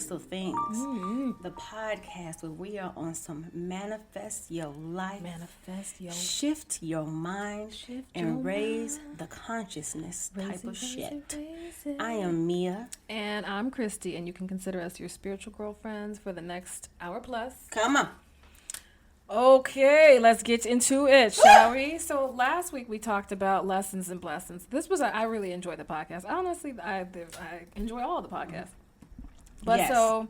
Crystal Things, the podcast where we are on some manifest your life, shift your mind, and raise the consciousness type of shit. I am Mia. And I'm Christy, and you can consider us your spiritual girlfriends for the next hour plus. Come on. Okay, let's get into it, shall we? So last week we talked about lessons and blessings. I really enjoyed the podcast. Honestly, I enjoy all the podcasts. But yes. So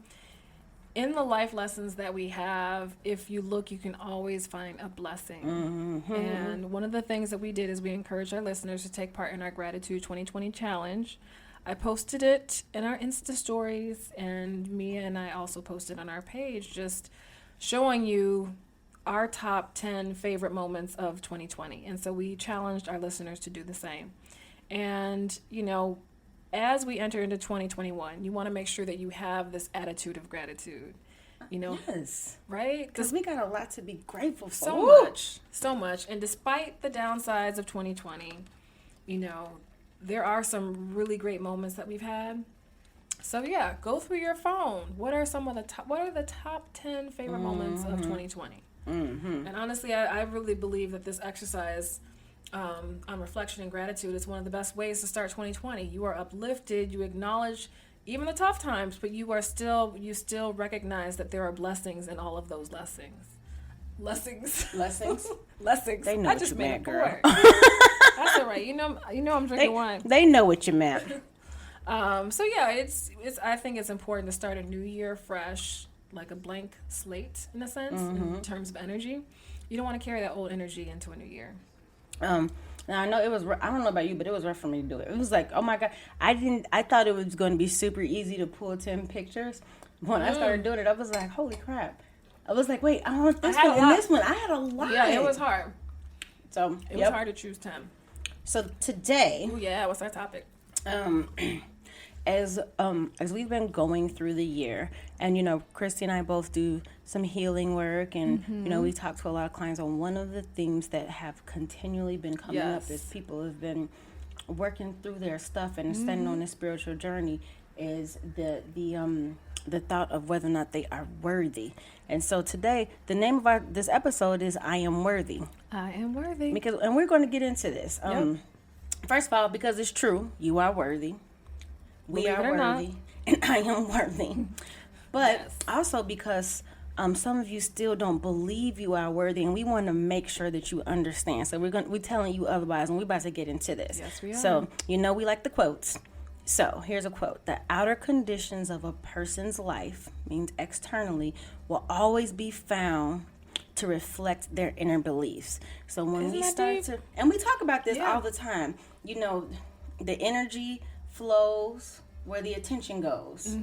in the life lessons that we have, if you look, you can always find a blessing. Mm-hmm. And one of the things that we did is we encouraged our listeners to take part in our Gratitude 2020 challenge. I posted it in our Insta stories, and Mia and I also posted on our page, just showing you our top 10 favorite moments of 2020. And so we challenged our listeners to do the same. And, you know, as we enter into 2021, you want to make sure that you have this attitude of gratitude, you know? Yes. Right? Because we got a lot to be grateful for. So much. And despite the downsides of 2020, you know, there are some really great moments that we've had. So yeah, go through your phone. What are the top 10 favorite moments of 2020? Mm-hmm. And honestly, I really believe that this exercise on reflection and gratitude is one of the best ways to start 2020. You are uplifted, you acknowledge even the tough times, but you still recognize that there are blessings in all of those blessings. Blessings. They know what you meant, girl. That's all right. You know I'm drinking wine. They know what you meant. So yeah, it's I think it's important to start a new year fresh, like a blank slate in a sense, in terms of energy. You don't want to carry that old energy into a new year. Now I know it was, I don't know about you, but it was rough for me to do it. It was like, oh my God, I thought it was going to be super easy to pull 10 pictures. When I started doing it, I was like, holy crap. I was like, wait, I want this one and this one. I had a lot. Yeah, it was hard. So it was hard to choose 10. So today. Oh yeah, what's our topic? As we've been going through the year, and you know, Christy and I both do some healing work, and you know, we talk to a lot of clients on one of the themes that have continually been coming up as people have been working through their stuff and standing on this spiritual journey is the thought of whether or not they are worthy. And so today, the name of this episode is I Am Worthy. I am worthy. And we're going to get into this. First of all, because it's true, you are worthy. We are worthy, and I am worthy. But also because some of you still don't believe you are worthy, and we want to make sure that you understand. So we're telling you otherwise, and we're about to get into this. Yes, we are. So you know we like the quotes. So here's a quote: "The outer conditions of a person's life, means externally, will always be found to reflect their inner beliefs." So when we start to, and we talk about this all the time, you know, the energy flows where the attention goes.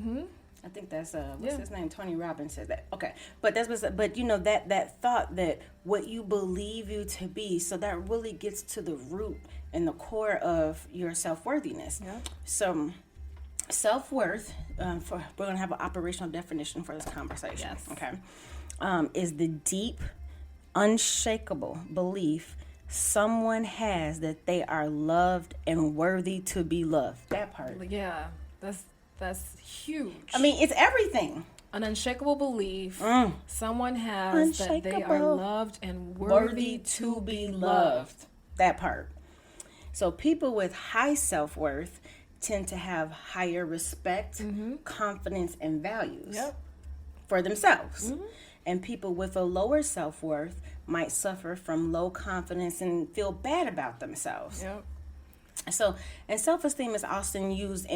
I think that's what's his name? Tony Robbins says that. Okay, but you know that thought that what you believe you to be, so that really gets to the root and the core of your self-worthiness. Yeah. So self-worth, we're gonna have an operational definition for this conversation. Yes. Okay, is the deep, unshakable belief someone has that they are loved and worthy to be loved. That part. Yeah, that's huge. I mean, it's everything. An unshakable belief someone has that they are loved and worthy to be loved. That part. So people with high self-worth tend to have higher respect, confidence, and values for themselves. And people with a lower self-worth might suffer from low confidence and feel bad about themselves. Yep. So, and self-esteem is often used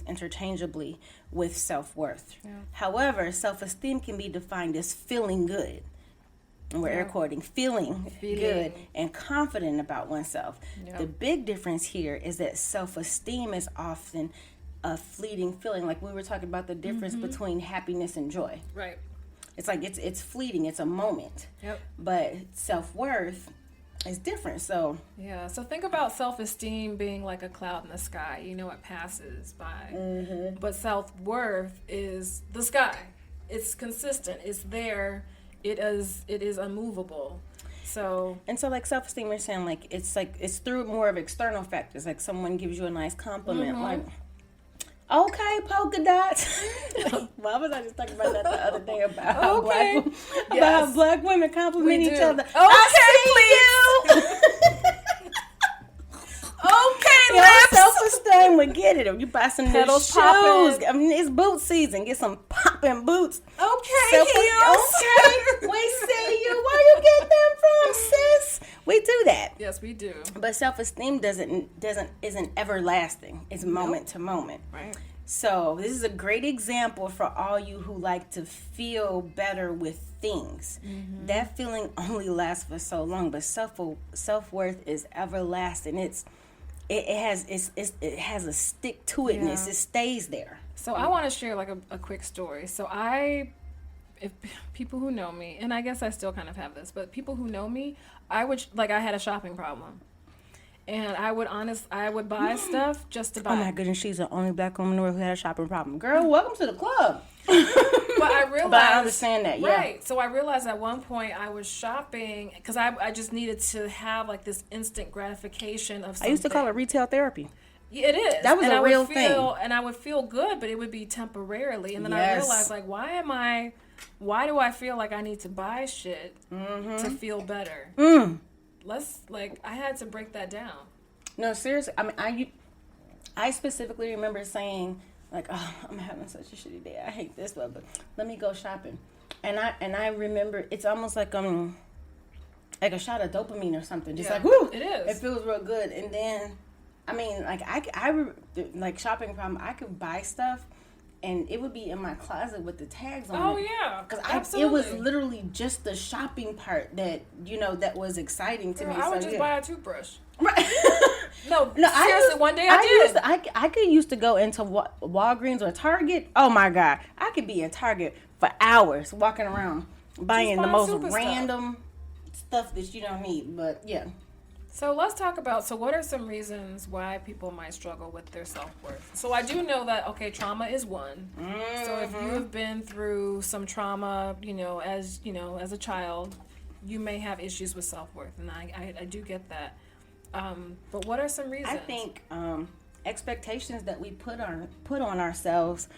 interchangeably with self-worth. Yeah. However, self-esteem can be defined as feeling good. And we're air quoting, feeling good and confident about oneself. Yeah. The big difference here is that self-esteem is often a fleeting feeling. Like we were talking about the difference between happiness and joy. Right. It's like it's fleeting. It's a moment. Yep. But self-worth is different. So think about self-esteem being like a cloud in the sky. You know, it passes by. But self-worth is the sky. It's consistent. It's there. It is unmovable. So like self-esteem, we're saying it's through more of external factors. Like someone gives you a nice compliment, like, Okay, polka dots. Why was I just talking about that the other day about how Okay. about how black women compliment each other? Okay, I see you. Okay, Your lips. self-esteem would get it. You buy some new Pedals shoes. popping. I mean, it's boot season. Get some popping boots. Okay, Self-esteem. heels. Okay, we see you. Where you get them from, sis? We do that. Yes, we do. But self-esteem isn't everlasting. It's moment to moment. Right. So this is a great example for all you who like to feel better with things. Mm-hmm. That feeling only lasts for so long, but self-worth is everlasting. It has a stick to itness. Yeah. It stays there. So I want to share like a quick story. So if people who know me, and I guess I still kind of have this, but people who know me, I had a shopping problem. And I would buy stuff just to buy. Oh my goodness, she's the only black woman in the world who had a shopping problem. Girl, welcome to the club. But I realized. But I understand that, yeah. Right. So I realized at one point I was shopping because I just needed to have like this instant gratification of something. I used to call it retail therapy. Yeah, it is. That was and a I real would feel, thing. And I would feel good, but it would be temporarily. And then I Yes. realized, like, why do I feel like I need to buy shit to feel better? I had to break that down. No, seriously. I mean, I specifically remember saying, like, oh, I'm having such a shitty day. I hate this one, but let me go shopping. And I remember it's almost like a shot of dopamine or something. Just like, whoo, it is. It feels real good. And then, I mean, like like shopping problem. I could buy stuff, and it would be in my closet with the tags on it. Oh yeah, because it was literally just the shopping part that that was exciting to me. I would just buy a toothbrush. Right. No, seriously, one day I did. I could used to go into Walgreens or Target. Oh my God, I could be in Target for hours walking around buying the most random stuff that you don't need. But yeah. So let's talk about, what are some reasons why people might struggle with their self-worth? So I do know that, trauma is one. Mm-hmm. So if you have been through some trauma, as a child, you may have issues with self-worth. And I do get that. But what are some reasons? I think expectations that we put on ourselves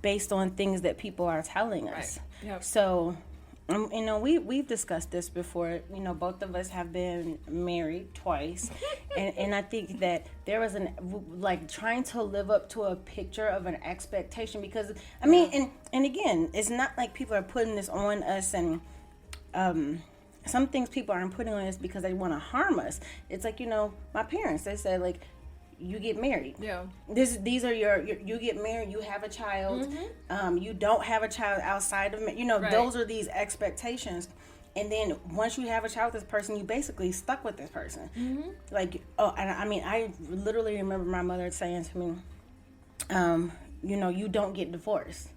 based on things that people are telling us. Right. Yep. So, we've discussed this before. Both of us have been married twice, and I think that there was trying to live up to a picture of an expectation because and again, it's not like people are putting this on us and some things people aren't putting on us because they want to harm us. It's like, my parents, they said, like, you get married. Yeah. These are you get married, you have a child. Mm-hmm. You don't have a child outside of right. Those are these expectations. And then once you have a child with this person, you basically stuck with this person. Mm-hmm. Like, I literally remember my mother saying to me, you don't get divorced.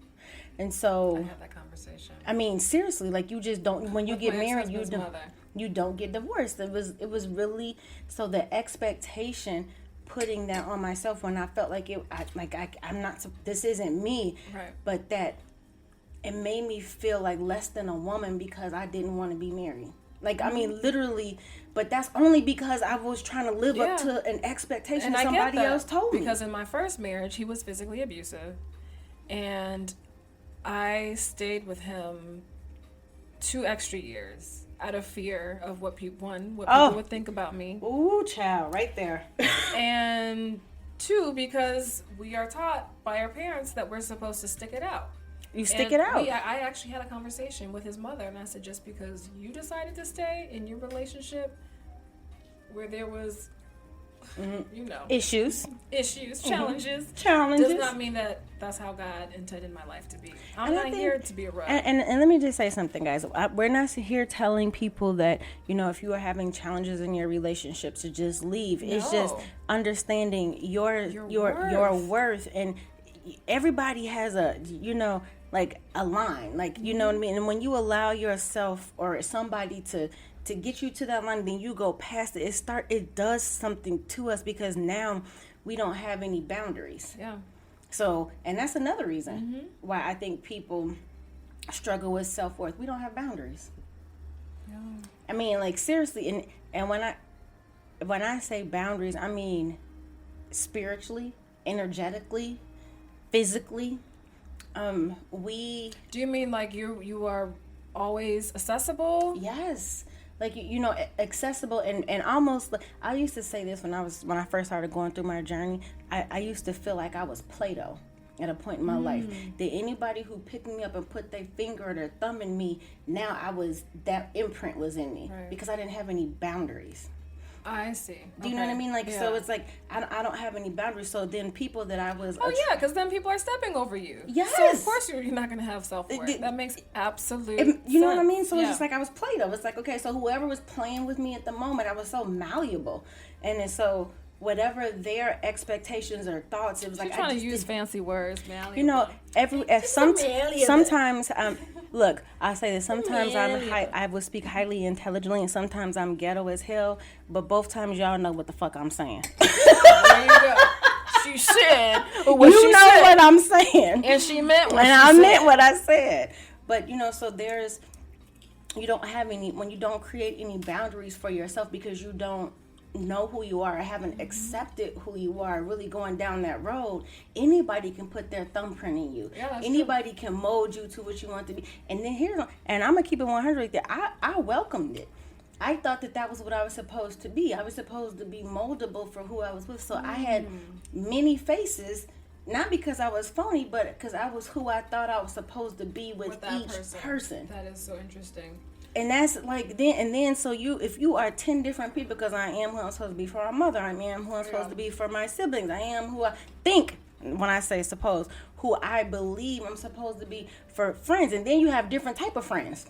And so I had that conversation. I mean, seriously, like you just don't. When you get married, you don't get divorced. It was really so the expectation, putting that on myself when I felt like I'm not. This isn't me. Right. But that it made me feel like less than a woman because I didn't want to be married. Like I mean, literally. But that's only because I was trying to live up to an expectation that somebody else told me. Because in my first marriage, he was physically abusive, and I stayed with him 2 extra years out of fear of what people would think about me. Ooh, child, right there. And 2, because we are taught by our parents that we're supposed to stick it out. You stick it out. I actually had a conversation with his mother, and I said, just because you decided to stay in your relationship where there was, issues, challenges, does not mean that that's how God intended my life to be. I'm not here to be a rug. And let me just say something, guys. We're not here telling people that, if you are having challenges in your relationships to just leave. No. It's just understanding your worth. And everybody has a, like a line, like, you know what I mean? And when you allow yourself or somebody to get you to that line, then you go past it. It does something to us because now we don't have any boundaries. Yeah. So, and that's another reason why I think people struggle with self-worth. We don't have boundaries. Yeah. I mean, like seriously, and when I say boundaries, I mean spiritually, energetically, physically. We Do you mean like you are always accessible? Yes. Like, accessible and almost, I used to say this when I first started going through my journey. I used to feel like I was Play-Doh at a point in my life. That anybody who picked me up and put their finger or their thumb in me, now that imprint was in me. Right. Because I didn't have any boundaries. I see. Do you know what I mean? Like, Yeah. so it's like, I don't have any boundaries. So then people that I was... Oh, yeah, because then people are stepping over you. Yes. So, of course, you're not going to have self-worth. That makes absolute You know what I sense. mean? So it's Yeah. just like I was Play-Doh. It's like, okay, so whoever was playing with me at the moment, I was so malleable. And then so whatever their expectations or thoughts, it was You're like... trying to use fancy words, malleable. You know, sometimes look, I say this. Sometimes I will speak highly intelligently, and sometimes I'm ghetto as hell. But both times, y'all know what the fuck I'm saying. There you go. She said what You she know said. what I'm saying, And she meant what and she I said. meant what I said. But so you don't have any when you don't create any boundaries for yourself because you don't know who you are or haven't accepted who you are, really going down that road. Anybody can put their thumbprint in you. Yeah, that's Anybody can mold you to what you want to be. And then and I'm gonna keep it 100 right there. I welcomed it. I thought that was what I was supposed to be. I was supposed to be moldable for who I was with. So I had many faces, not because I was phony, but because I was who I thought I was supposed to be with that each person. That is so interesting. And that's like then so if you are 10 different people, because I am who I'm supposed to be for my mother, I am who I'm supposed to be for my siblings, I am who I think, when I say suppose, who I believe I'm supposed to be for friends, and then you have different type of friends,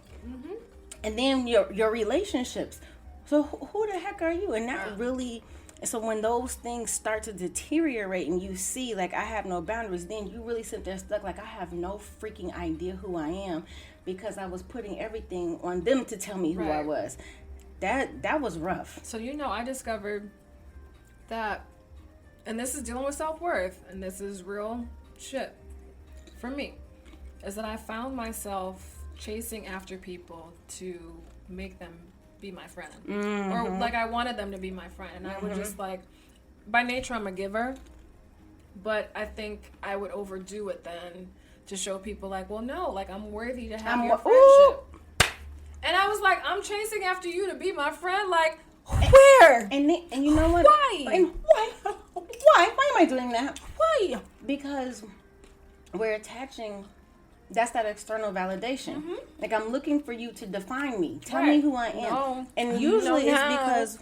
and then your relationships. So who the heck are you? And that really, so when those things start to deteriorate and you see like I have no boundaries, then you really sit there stuck like I have no freaking idea who I am, because I was putting everything on them to tell me who I Right. was. That was rough. So, I discovered that, and this is dealing with self-worth, and this is real shit for me, is that I found myself chasing after people to make them be my friend. Or like I wanted them to be my friend. And I would just like, by nature I'm a giver, but I think I would overdo it then to show people like, well, no, like I'm worthy to have your friendship. And I was like, I'm chasing after you to be my friend. Like, where? And you know what? Why? And why am I doing that? Why? Because we're attaching. That's that external validation. Like I'm looking for you to define me. Tell me who I am. No. And usually No, it's no. because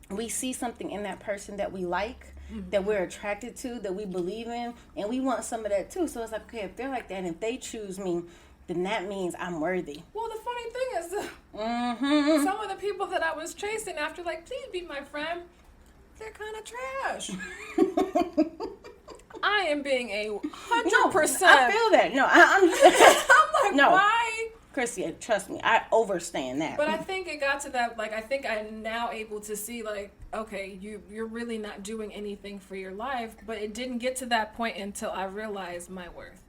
we see something in that person that we like, that we're attracted to, that we believe in, and we want some of that too. So it's like, okay, if they're like that, and if they choose me, then that means I'm worthy. Well, the funny thing is, some of the people that I was chasing after, like, please be my friend, they're kind of trash. I am being 100%. I feel that. No, I'm I'm like, No. why? Chrissy, trust me, I overstand that. But I think it got to that, like, I think I'm now able to see, like, okay, you're really not doing anything for your life, but it didn't get to that point until I realized my worth.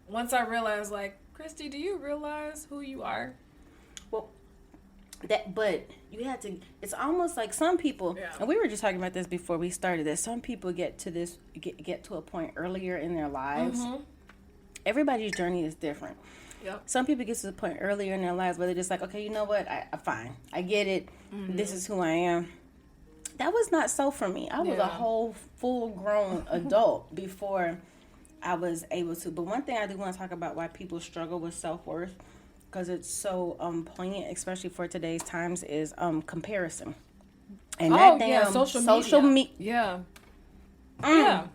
Once I realized, like, Christy, do you realize who you are? Well, but you had to. It's almost like some people, and we were just talking about this before we started this. Some people get to a point earlier in their lives. Everybody's journey is different. Yep. Some people get to the point earlier in their lives where they're just like, okay, you know what? I'm fine. I get it. This is who I am. That was not so for me. I was a whole full-grown adult before I was able to. But one thing I do want to talk about why people struggle with self-worth, because it's so poignant, especially for today's times, is comparison. And that damn social media. Yeah.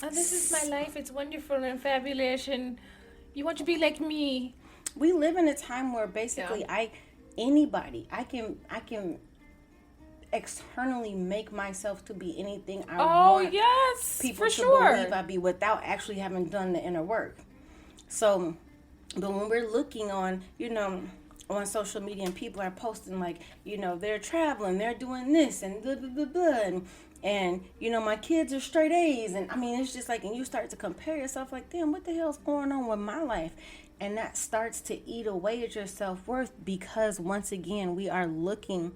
Oh, this is my life. It's wonderful and fabulous, and you want to be like me. We live in a time where basically I can externally make myself to be anything I want people to believe I be without actually having done the inner work. So, but when we're looking on, on social media and people are posting like, they're traveling, they're doing this and blah, blah, blah, blah. And my kids are straight A's. And I mean, it's just like, and you start to compare yourself like, damn, what the hell's going on with my life? And that starts to eat away at your self-worth, because once again, we are looking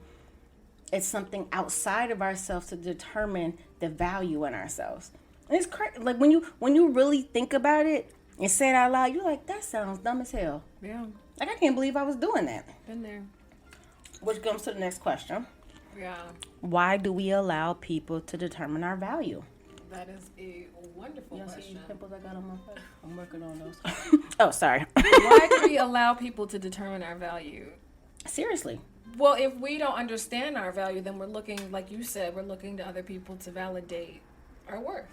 at something outside of ourselves to determine the value in ourselves. It's crazy. Like when you really think about it and say it out loud, you're like, that sounds dumb as hell. Yeah. Like I can't believe I was doing that. Been there. Which comes to the next question. Yeah. Why do we allow people to determine our value? That is a wonderful question. See pimples I got on my face? I'm working on those. Oh, sorry. Why do we allow people to determine our value? Seriously. Well, if we don't understand our value, then we're looking, like you said, we're looking to other people to validate our worth.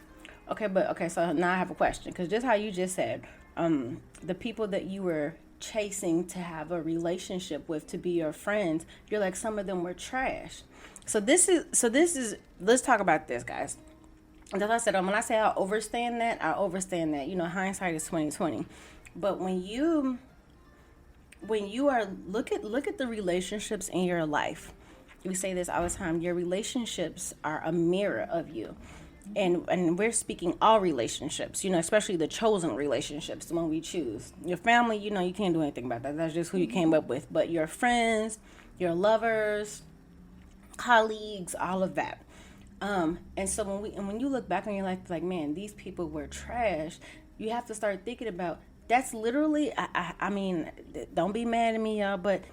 Okay, so now I have a question. Because just how you just said, the people that you were chasing to have a relationship with, to be your friends, you're like, some of them were trash. So this is let's talk about this, guys. That's why I said, when I say I overstand that. You know, hindsight is 20/20. But when you are look at the relationships in your life. We say this all the time. Your relationships are a mirror of you. And we're speaking all relationships, you know, especially the chosen relationships, the one we choose. Your family, you know, you can't do anything about that. That's just who you came up with. But your friends, your lovers, colleagues, all of that. And so when you look back on your life, like, man, these people were trash. You have to start thinking about, that's literally, I mean, don't be mad at me, y'all, but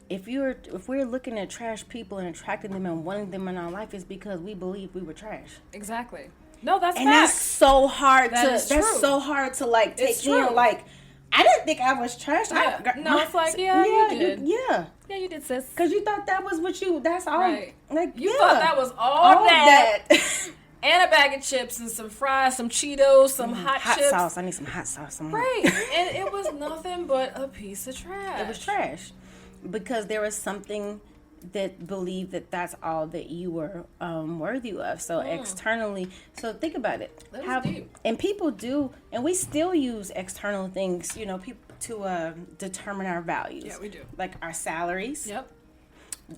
if we're looking at trash people and attracting them and wanting them in our life, it's because we believe we were trash. Exactly. No, that's and facts. that's so hard That's so hard to like take It's true. in. Like, I didn't think I was trash. Yeah. It's like, you did, sis. Because you thought that was what you. That's all. Right. Like you thought that was all that. And a bag of chips and some fries, some Cheetos, some hot chips. Sauce. I need some hot sauce. Right. And it was nothing but a piece of trash. It was trash. Because there was something that believed that that's all that you were worthy of. So externally, so think about it. That's deep. And people do, and we still use external things, you know, people to determine our values. Yeah, we do. Like our salaries. Yep.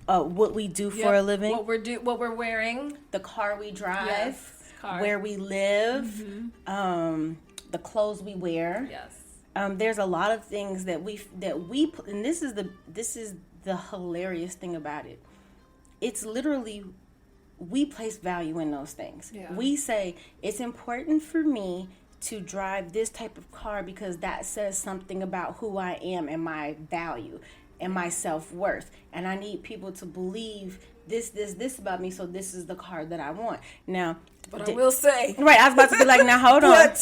What we do for a living. What we're wearing. The car we drive. Yes. Car. Where we live. The clothes we wear. Yes. There's a lot of things that we and this is the hilarious thing about it. It's literally, we place value in those things. Yeah. We say it's important for me to drive this type of car because that says something about who I am and my value and my self-worth. And I need people to believe this about me, so this is the car that I want. Now, but I will say, right, I was about to be like, now hold on.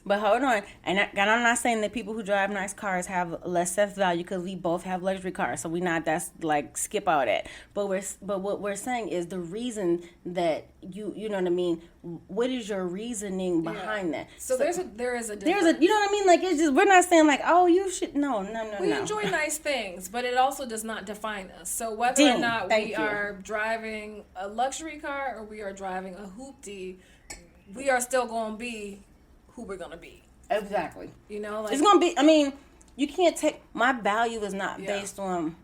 But hold on. And I'm not saying that people who drive nice cars have less self-value, because we both have luxury cars. So that's like, skip all that. But what we're saying is the reason that you know what I mean? What is your reasoning behind that? So there is a difference. You know what I mean? Like, it's just, we're not saying like, oh, you should, no. We enjoy nice things, but it also does not define us. So whether or not we are driving a luxury car or we are driving a hoopty, we are still going to be who we're going to be. Exactly. You know, like, it's going to be, I mean, you can't take, my value is not based on,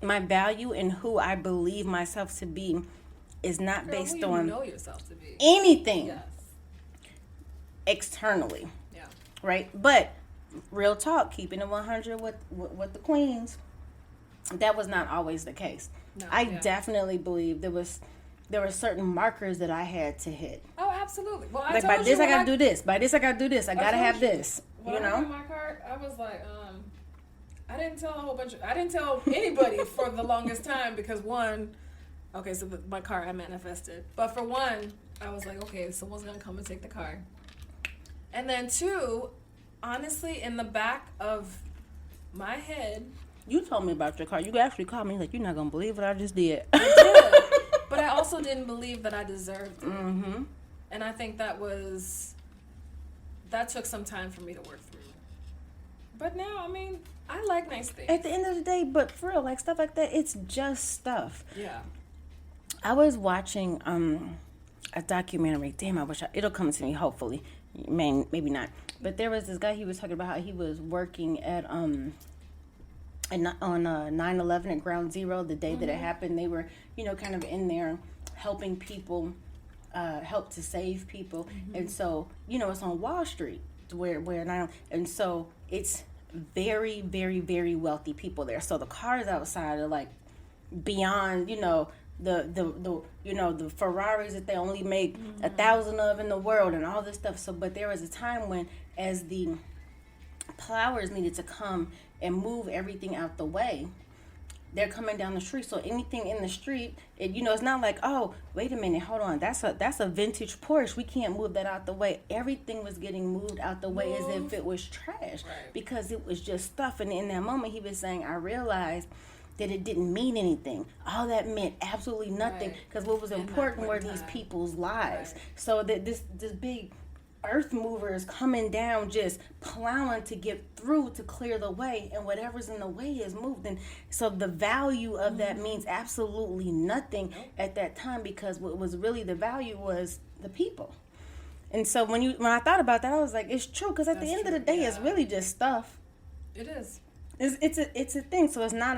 my value and who I believe myself to be is not based who on you know yourself to be. anything. Yes. Externally. Yeah. Right? But real talk, keeping it 100 with the queens, that was not always the case. No, I definitely believe there were certain markers that I had to hit. Oh, absolutely. Well, like, by this I gotta do this. By this I gotta do this. I gotta have this. When you know? I got my card, I was like, I didn't tell anybody for the longest time, because one, okay, so my car I manifested. But for one, I was like, okay, someone's gonna come and take the car. And then two, honestly, in the back of my head, you told me about your car. You actually called me like, you're not gonna believe what I just did. I did. But I also didn't believe that I deserved it. Mm-hmm. And I think that took some time for me to work through. But now, I mean, I like nice things. At the end of the day, but for real, like, stuff like that, it's just stuff. Yeah. I was watching a documentary. Damn, I wish it'll come to me, hopefully. Maybe not. But there was this guy, he was talking about how he was working at on 9/11 at Ground Zero, the day that it happened. They were, kind of in there helping people, help to save people. And so, it's on Wall Street where now, and so it's very, very, very wealthy people there. So the cars outside are like beyond, the the Ferraris that they only make 1,000 of in the world and all this stuff. So, but there was a time when, as the plowers needed to come and move everything out the way, they're coming down the street. So anything in the street, it's not like, oh, wait a minute, hold on, that's a vintage Porsche, we can't move that out the way. Everything was getting moved out the way as if it was trash, because it was just stuff. And in that moment, he was saying, I realized that it didn't mean anything. All that meant absolutely nothing, because what was important were these people's lives. So that this big earth mover is coming down, just plowing to get through, to clear the way, and whatever's in the way is moved. And so the value of that means absolutely nothing at that time, because what was really the value was the people. And so when I thought about that, I was like, it's true, because at the end of the day, it's really just stuff. It is. It's a thing. So it's not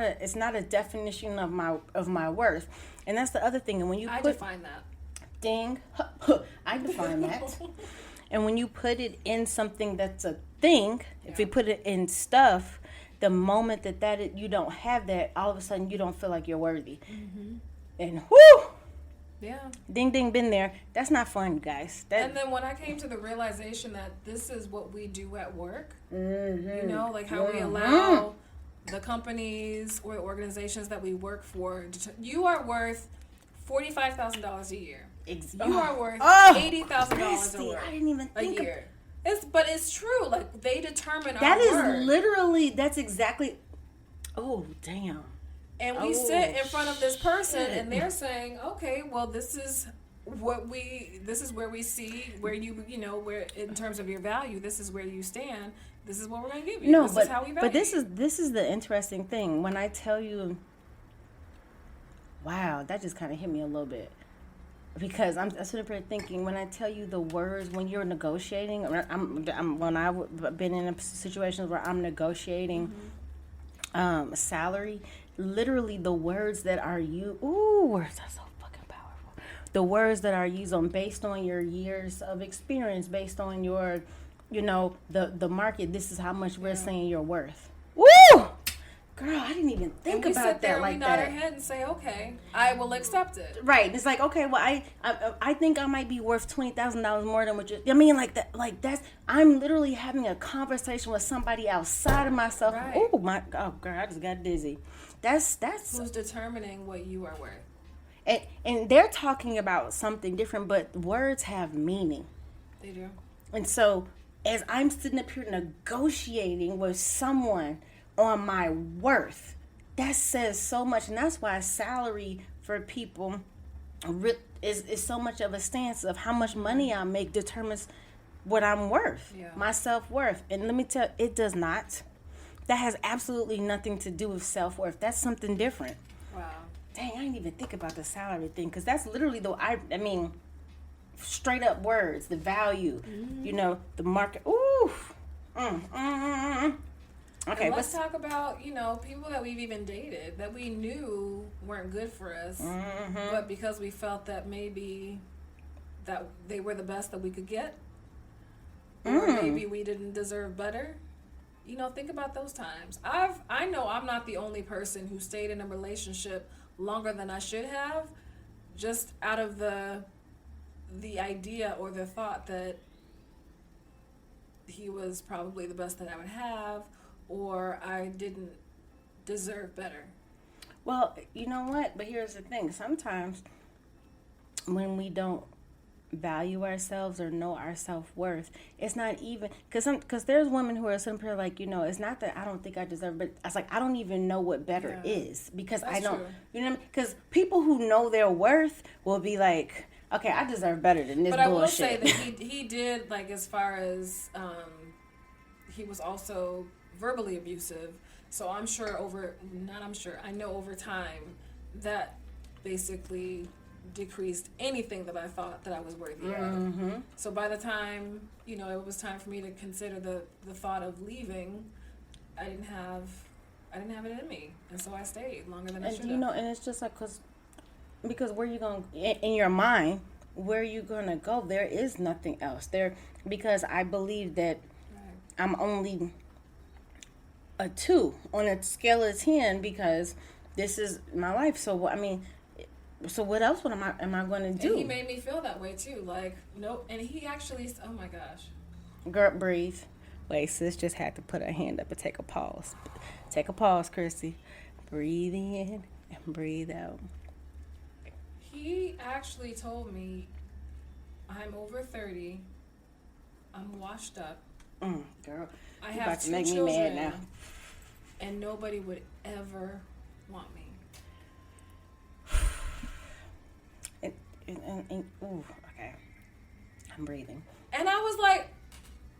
a definition of my worth. And that's the other thing. And when I define that. Ding, I define that. And when you put it in something that's a thing, if you put it in stuff, the moment that you don't have that, all of a sudden you don't feel like you're worthy. Mm-hmm. And whoo! Yeah. Ding, ding, been there. That's not fun, guys. And then when I came to the realization that this is what we do at work, like how we allow the companies or the organizations that we work for, you are worth $45,000 a year. You are worth $80,000 I didn't even think a year. It's true. Like, they determine that our worth. That's exactly. Oh, damn. And we sit in front of this person, and they're saying, okay, well, this is where we see where where in terms of your value, this is where you stand. This is what we're going to give you. This is how we value. But this is the interesting thing. When I tell you, wow, that just kind of hit me a little bit. Because I'm sitting there thinking, when I tell you the words, when you're negotiating, when I've been in situations where I'm negotiating salary, literally the words that are used, words are so fucking powerful. The words that are used based on your years of experience, based on your, the market, this is how much we're saying you're worth. Woo! Girl, I didn't even think about that like that. We nod our head and say, okay, I will accept it. Right. It's like, okay, well, I think I might be worth $20,000 more than what you. I mean, like that. Like that's. I'm literally having a conversation with somebody outside of myself. Right. Oh girl, I just got dizzy. That's. Who's determining what you are worth? And they're talking about something different, but words have meaning. They do. And so, as I'm sitting up here negotiating with someone on my worth, that says so much. And that's why salary for people is so much of a stance of how much money I make determines what I'm worth, my self-worth. And let me tell you, it does not. That has absolutely nothing to do with self-worth. That's something different. Wow. Dang, I didn't even think about the salary thing, because that's literally I mean, straight up words, the value, the market. Ooh. Okay, and let's talk about, people that we've even dated that we knew weren't good for us, but because we felt that maybe that they were the best that we could get, or maybe we didn't deserve better. Think about those times. I know I'm not the only person who stayed in a relationship longer than I should have, just out of the idea or the thought that he was probably the best that I would have, or I didn't deserve better. Well, you know what? But here's the thing. Sometimes when we don't value ourselves or know our self-worth, it's not even, because there's women who are simply like, it's not that I don't think I deserve, but it's like I don't even know what better is, because That's I don't, true. you know what I mean? Because people who know their worth will be like, okay, I deserve better than this bullshit. But I will say that he did, like, as far as he was also verbally abusive. So I know over time that basically decreased anything that I thought that I was worthy of. So by the time, it was time for me to consider the thought of leaving, I didn't have it in me. And so I stayed longer than I should have. And it's just like, because where you going, in your mind, where you going to go, there is nothing else there, because I believe that I'm only a 2 on a scale of 10, because this is my life. So, I mean, So what else am I going to do? And he made me feel that way too. Like, nope. And he actually, oh my gosh. Girl, breathe. Wait, sis just had to put her hand up and take a pause. Take a pause, Christy. Breathe in and breathe out. He actually told me, I'm over 30. I'm washed up. Girl, I you have about to 2 make children, me mad now. and nobody would ever want me. Ooh, okay. I'm breathing. And I was like,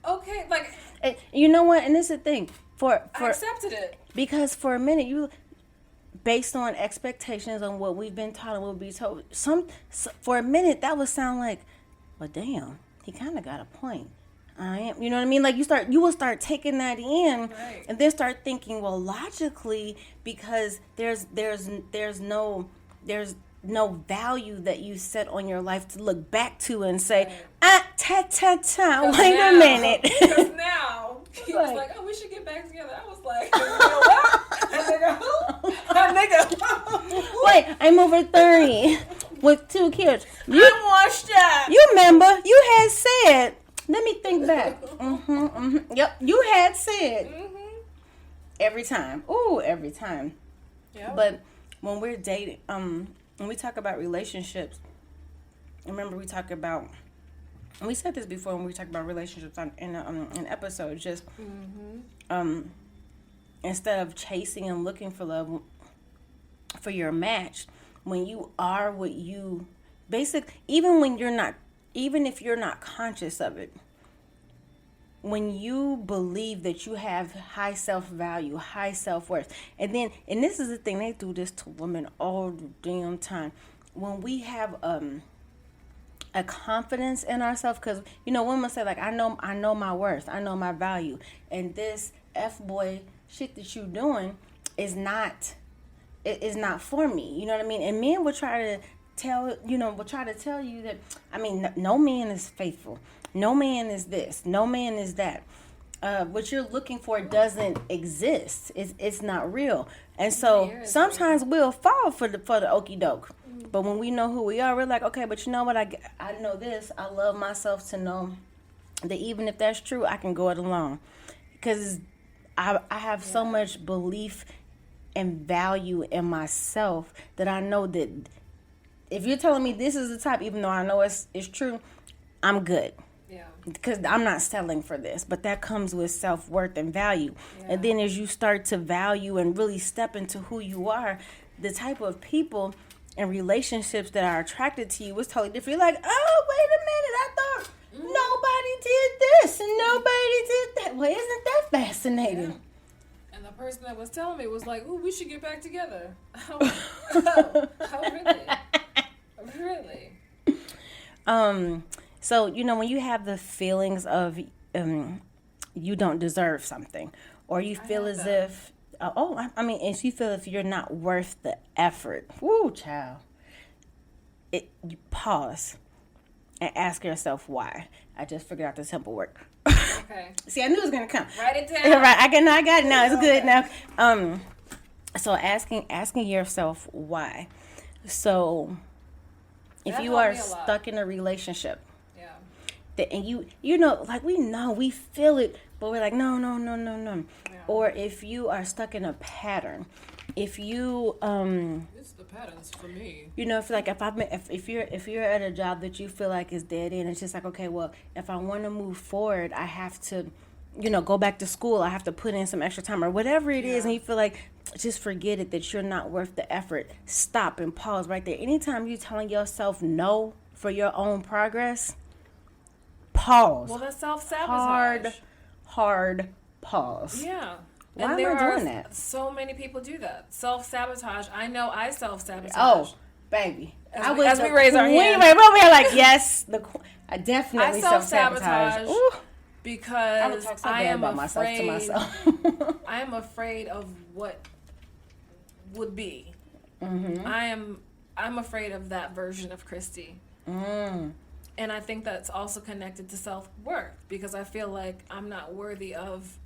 okay, like, And you know what? And this is the thing. I accepted it. Because for a minute, based on expectations on what we've been taught and what we've been told, for a minute, that would sound like, well, damn, he kind of got a point. You know what I mean? Like you will start taking that in, right. And then start thinking, well, logically, because there's no value that you set on your life to look back to and say, right. Wait a minute. Because now he was like, oh, we should get back together. I was like, you know what? Wait, I'm over 30 with 2 kids. I'm washed up. You remember you had said. Let me think back. Yep, you had said. Every time. Ooh, every time. Yeah. But when we're dating, when we talk about relationships, remember we talk about, and we said this before when we talk about relationships in an episode, just instead of chasing and looking for love for your match, when you are what you even if you're not conscious of it, when you believe that you have high self-value, high self-worth, and this is the thing, they do this to women all the damn time. When we have a confidence in ourselves, because women say like, I know my worth, I know my value, and this F-boy shit that you doing is not for me. You know what I mean? And men will try to tell you that, no man is faithful. No man is this. No man is that. What you're looking for doesn't exist. It's not real. And so sometimes we'll fall for the okie doke. But when we know who we are, we're like, okay, but you know what? I know this. I love myself to know that even if that's true, I can go it alone. Because I have so much belief and value in myself that I know that if you're telling me this is the type, even though I know it's true, I'm good. Yeah. Because I'm not settling for this. But that comes with self-worth and value. Yeah. And then as you start to value and really step into who you are, the type of people and relationships that are attracted to you is totally different. You're like, oh, wait a minute, I thought nobody did this and nobody did that. Well, isn't that fascinating? Yeah. And the person that was telling me was like, ooh, we should get back together. Oh, really? Really? So, when you have the feelings of you don't deserve something, or you feel as if, and you feel if you're not worth the effort, woo, child, you pause and ask yourself why. I just figured out the simple work. Okay. See, I knew it was going to come. Write it down. Right, I got it now. It's good now. So asking yourself why. So if That you helped are me a lot. stuck in a relationship, Yeah. and we feel it, but we're like, no. Yeah. Or if you are stuck in a pattern, if you It's the patterns for me. if you're at a job that you feel like is dead end, it's just like, okay, well, if I want to move forward, I have to go back to school, I have to put in some extra time or whatever it is, and you feel like, just forget it, that you're not worth the effort. Stop and pause right there. Anytime you're telling yourself no for your own progress, pause. Well, that's self-sabotage. Hard pause. Yeah. Why and am I doing that? So many people do that. Self-sabotage. I know I self-sabotage. Oh, baby. As we raise our hands. We're over here like, yes, I definitely I self-sabotage. Because I am about afraid to myself. I am afraid of what would be. Mm-hmm. I'm afraid of that version of Christy. And I think that's also connected to self-worth, because I feel like I'm not worthy of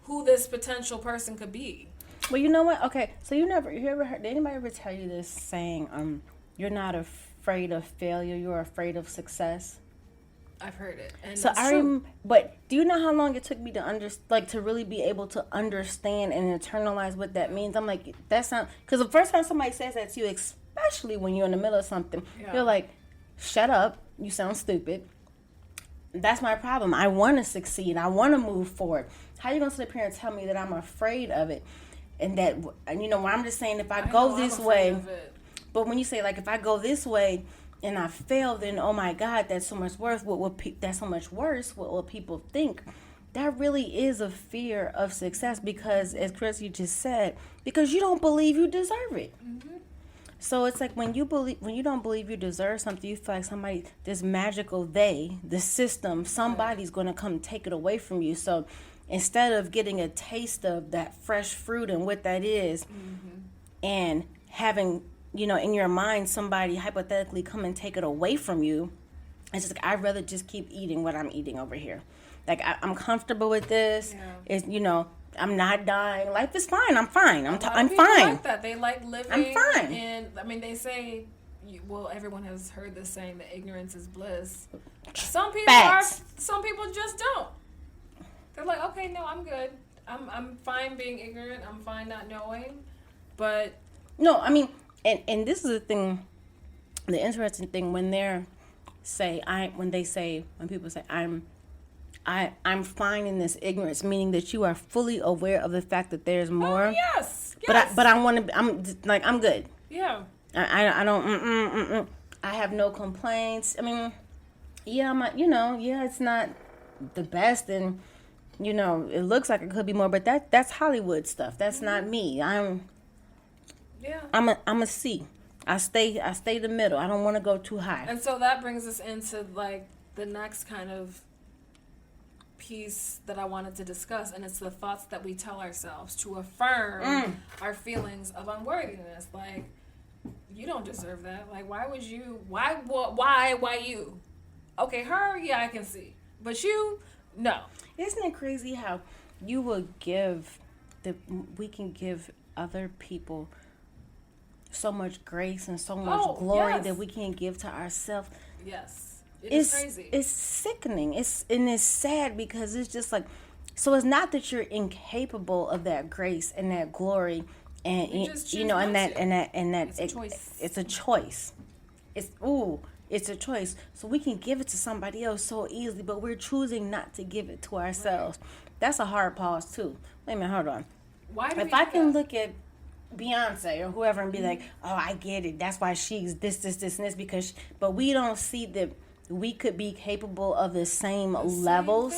who this potential person could be. Well, you know what? Okay, so you ever heard? Did anybody ever tell you this saying? You're not afraid of failure. You're afraid of success. I've heard it, and So it's true. but do you know how long it took me to really be able to understand and internalize what that means? I'm like, that's not, because the first time somebody says that to you, especially when you're in the middle of something, you're like, shut up, you sound stupid. That's my problem. I want to succeed. I want to move forward. How you gonna sit up here and tell me that I'm afraid of it, and that, when I'm just saying if I go this way, but when you say like if I go this way and I fail, then oh my God, that's so much worse. That's so much worse. What will people think? That really is a fear of success because, as Chrissy just said, because you don't believe you deserve it. Mm-hmm. So it's like when you don't believe you deserve something, you feel like somebody, this magical the system, somebody's going to come take it away from you. So instead of getting a taste of that fresh fruit and what that is, mm-hmm. and having, in your mind, somebody hypothetically come and take it away from you, it's just like, I'd rather just keep eating what I'm eating over here. Like, I'm comfortable with this. Yeah. It's, I'm not dying. Life is fine. I'm fine. I'm fine. Like that. They like living. I'm fine. And, they say, everyone has heard this saying that ignorance is bliss. Some people Facts. some people just don't. They're like, okay, no, I'm good. I'm fine being ignorant. I'm fine not knowing. But. No, And this is the thing, the interesting thing when people say I'm fine in this ignorance, meaning that you are fully aware of the fact that there's more. Oh, yes. But I'm good. Yeah. I don't. I have no complaints. It's not the best, and it looks like it could be more, but that's Hollywood stuff. That's not me. I'm a C. I stay the middle. I don't want to go too high. And so that brings us into like the next kind of piece that I wanted to discuss, and it's the thoughts that we tell ourselves to affirm our feelings of unworthiness. Like, you don't deserve that. Like, why would you? Why you? Okay, her, yeah, I can see, but you, no. Isn't it crazy how we can give other people so much grace and so much glory that we can't give to ourselves? Yes. It's crazy. It's sickening. It's sad because it's just like, so it's not that you're incapable of that grace and that glory, and it's a choice. It's a choice. So we can give it to somebody else so easily, but we're choosing not to give it to ourselves. Right. That's a hard pause too. Wait a minute, hold on. If I can look at Beyonce or whoever and be like, oh, I get it. That's why she's this, and this, but we don't see that we could be capable of the same levels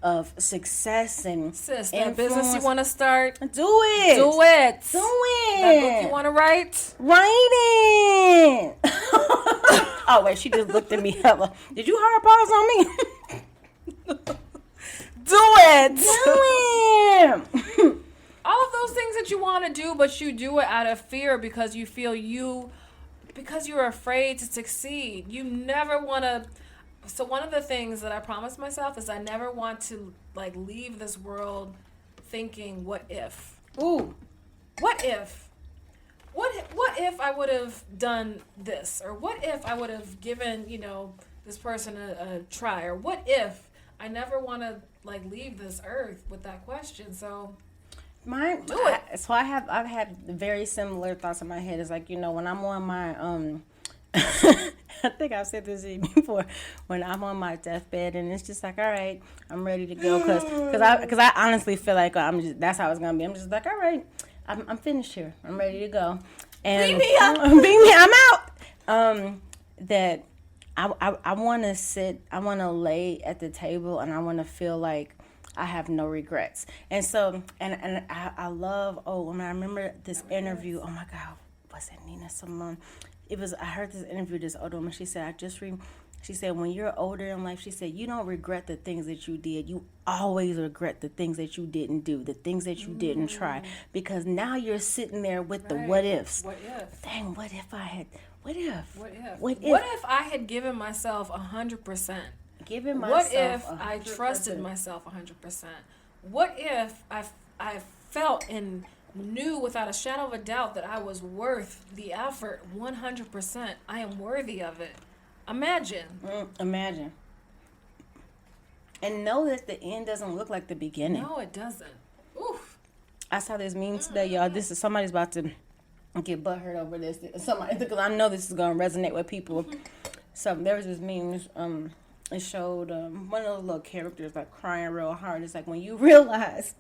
of success and sis, that business you want to start, do it. That book you want to write it. Oh wait, she just looked at me. Did you hard pause on me? Do it. All of those things that you want to do, but you do it out of fear because you feel because you're afraid to succeed. You never want to. So one of the things that I promised myself is I never want to like leave this world thinking, what if? Ooh. What if? What if I would have done this? Or what if I would have given, this person a try? Or what if? I never want to like leave this earth with that question. So do it. So I've had very similar thoughts in my head. It's like, when I'm on my I think I've said this before, when I'm on my deathbed and it's just like, all right, I'm ready to go, because I honestly feel like that's how it's gonna be. I'm just like, all right, I'm finished here. I'm ready to go. And beam me up. I'm out. That I want to sit. I want to lay at the table, and I want to feel like I have no regrets. And so, and I love. I remember this interview. Oh my God, was it Nina Simone? I heard this interview, this older woman, she said, she said, when you're older in life, she said, you don't regret the things that you did. You always regret the things that you didn't do, the things that you didn't try. Because now you're sitting there with the what ifs. What if? Dang, what if I had given myself 100%? Given myself What if 100%. I trusted myself 100%? What if I felt in knew without a shadow of a doubt that I was worth the effort 100%. I am worthy of it. Imagine. Imagine. And know that the end doesn't look like the beginning. No, it doesn't. Oof. I saw this meme today, y'all. This is somebody's about to get butthurt over this. Somebody, because I know this is gonna resonate with people. So there was this meme. It showed one of those little characters like crying real hard. It's like when you realize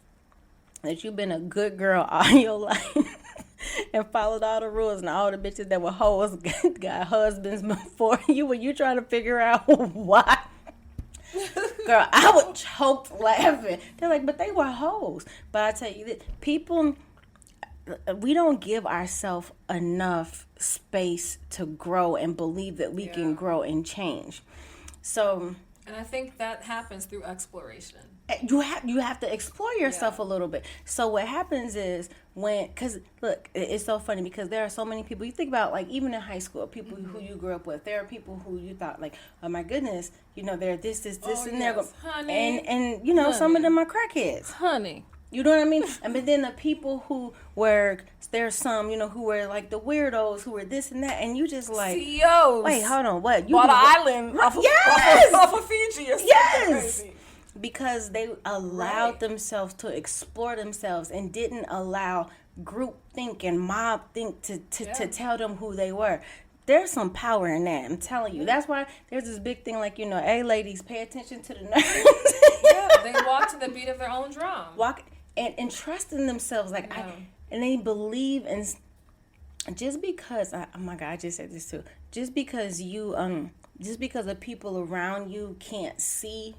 that you've been a good girl all your life and followed all the rules, and all the bitches that were hoes got husbands before you, when you trying to figure out why. Girl, I would choke laughing. They're like, but they were hoes. But I tell you that people, we don't give ourselves enough space to grow and believe that we can grow and change. So, and I think that happens through exploration. You have to explore yourself a little bit. So what happens is because look, it's so funny because there are so many people. You think about, like, even in high school, people who you grew up with. There are people who you thought, like, oh my goodness, they're this, and they're honey, and honey. Some of them are crackheads, honey. You know what I mean? But then the people who were, there's some, who were like the weirdos, who were this and that, and you just like, CEOs. wait, hold on, what? You bought an island off of Fiji or something crazy. Because they allowed themselves to explore themselves and didn't allow group think and mob think to tell them who they were. There's some power in that, I'm telling you. That's why there's this big thing like, hey, ladies, pay attention to the nerves. They walk to the beat of their own drum. Walk and trust in themselves. Like, and they believe in, just because, oh my God, I just said this too. Just because the people around you can't see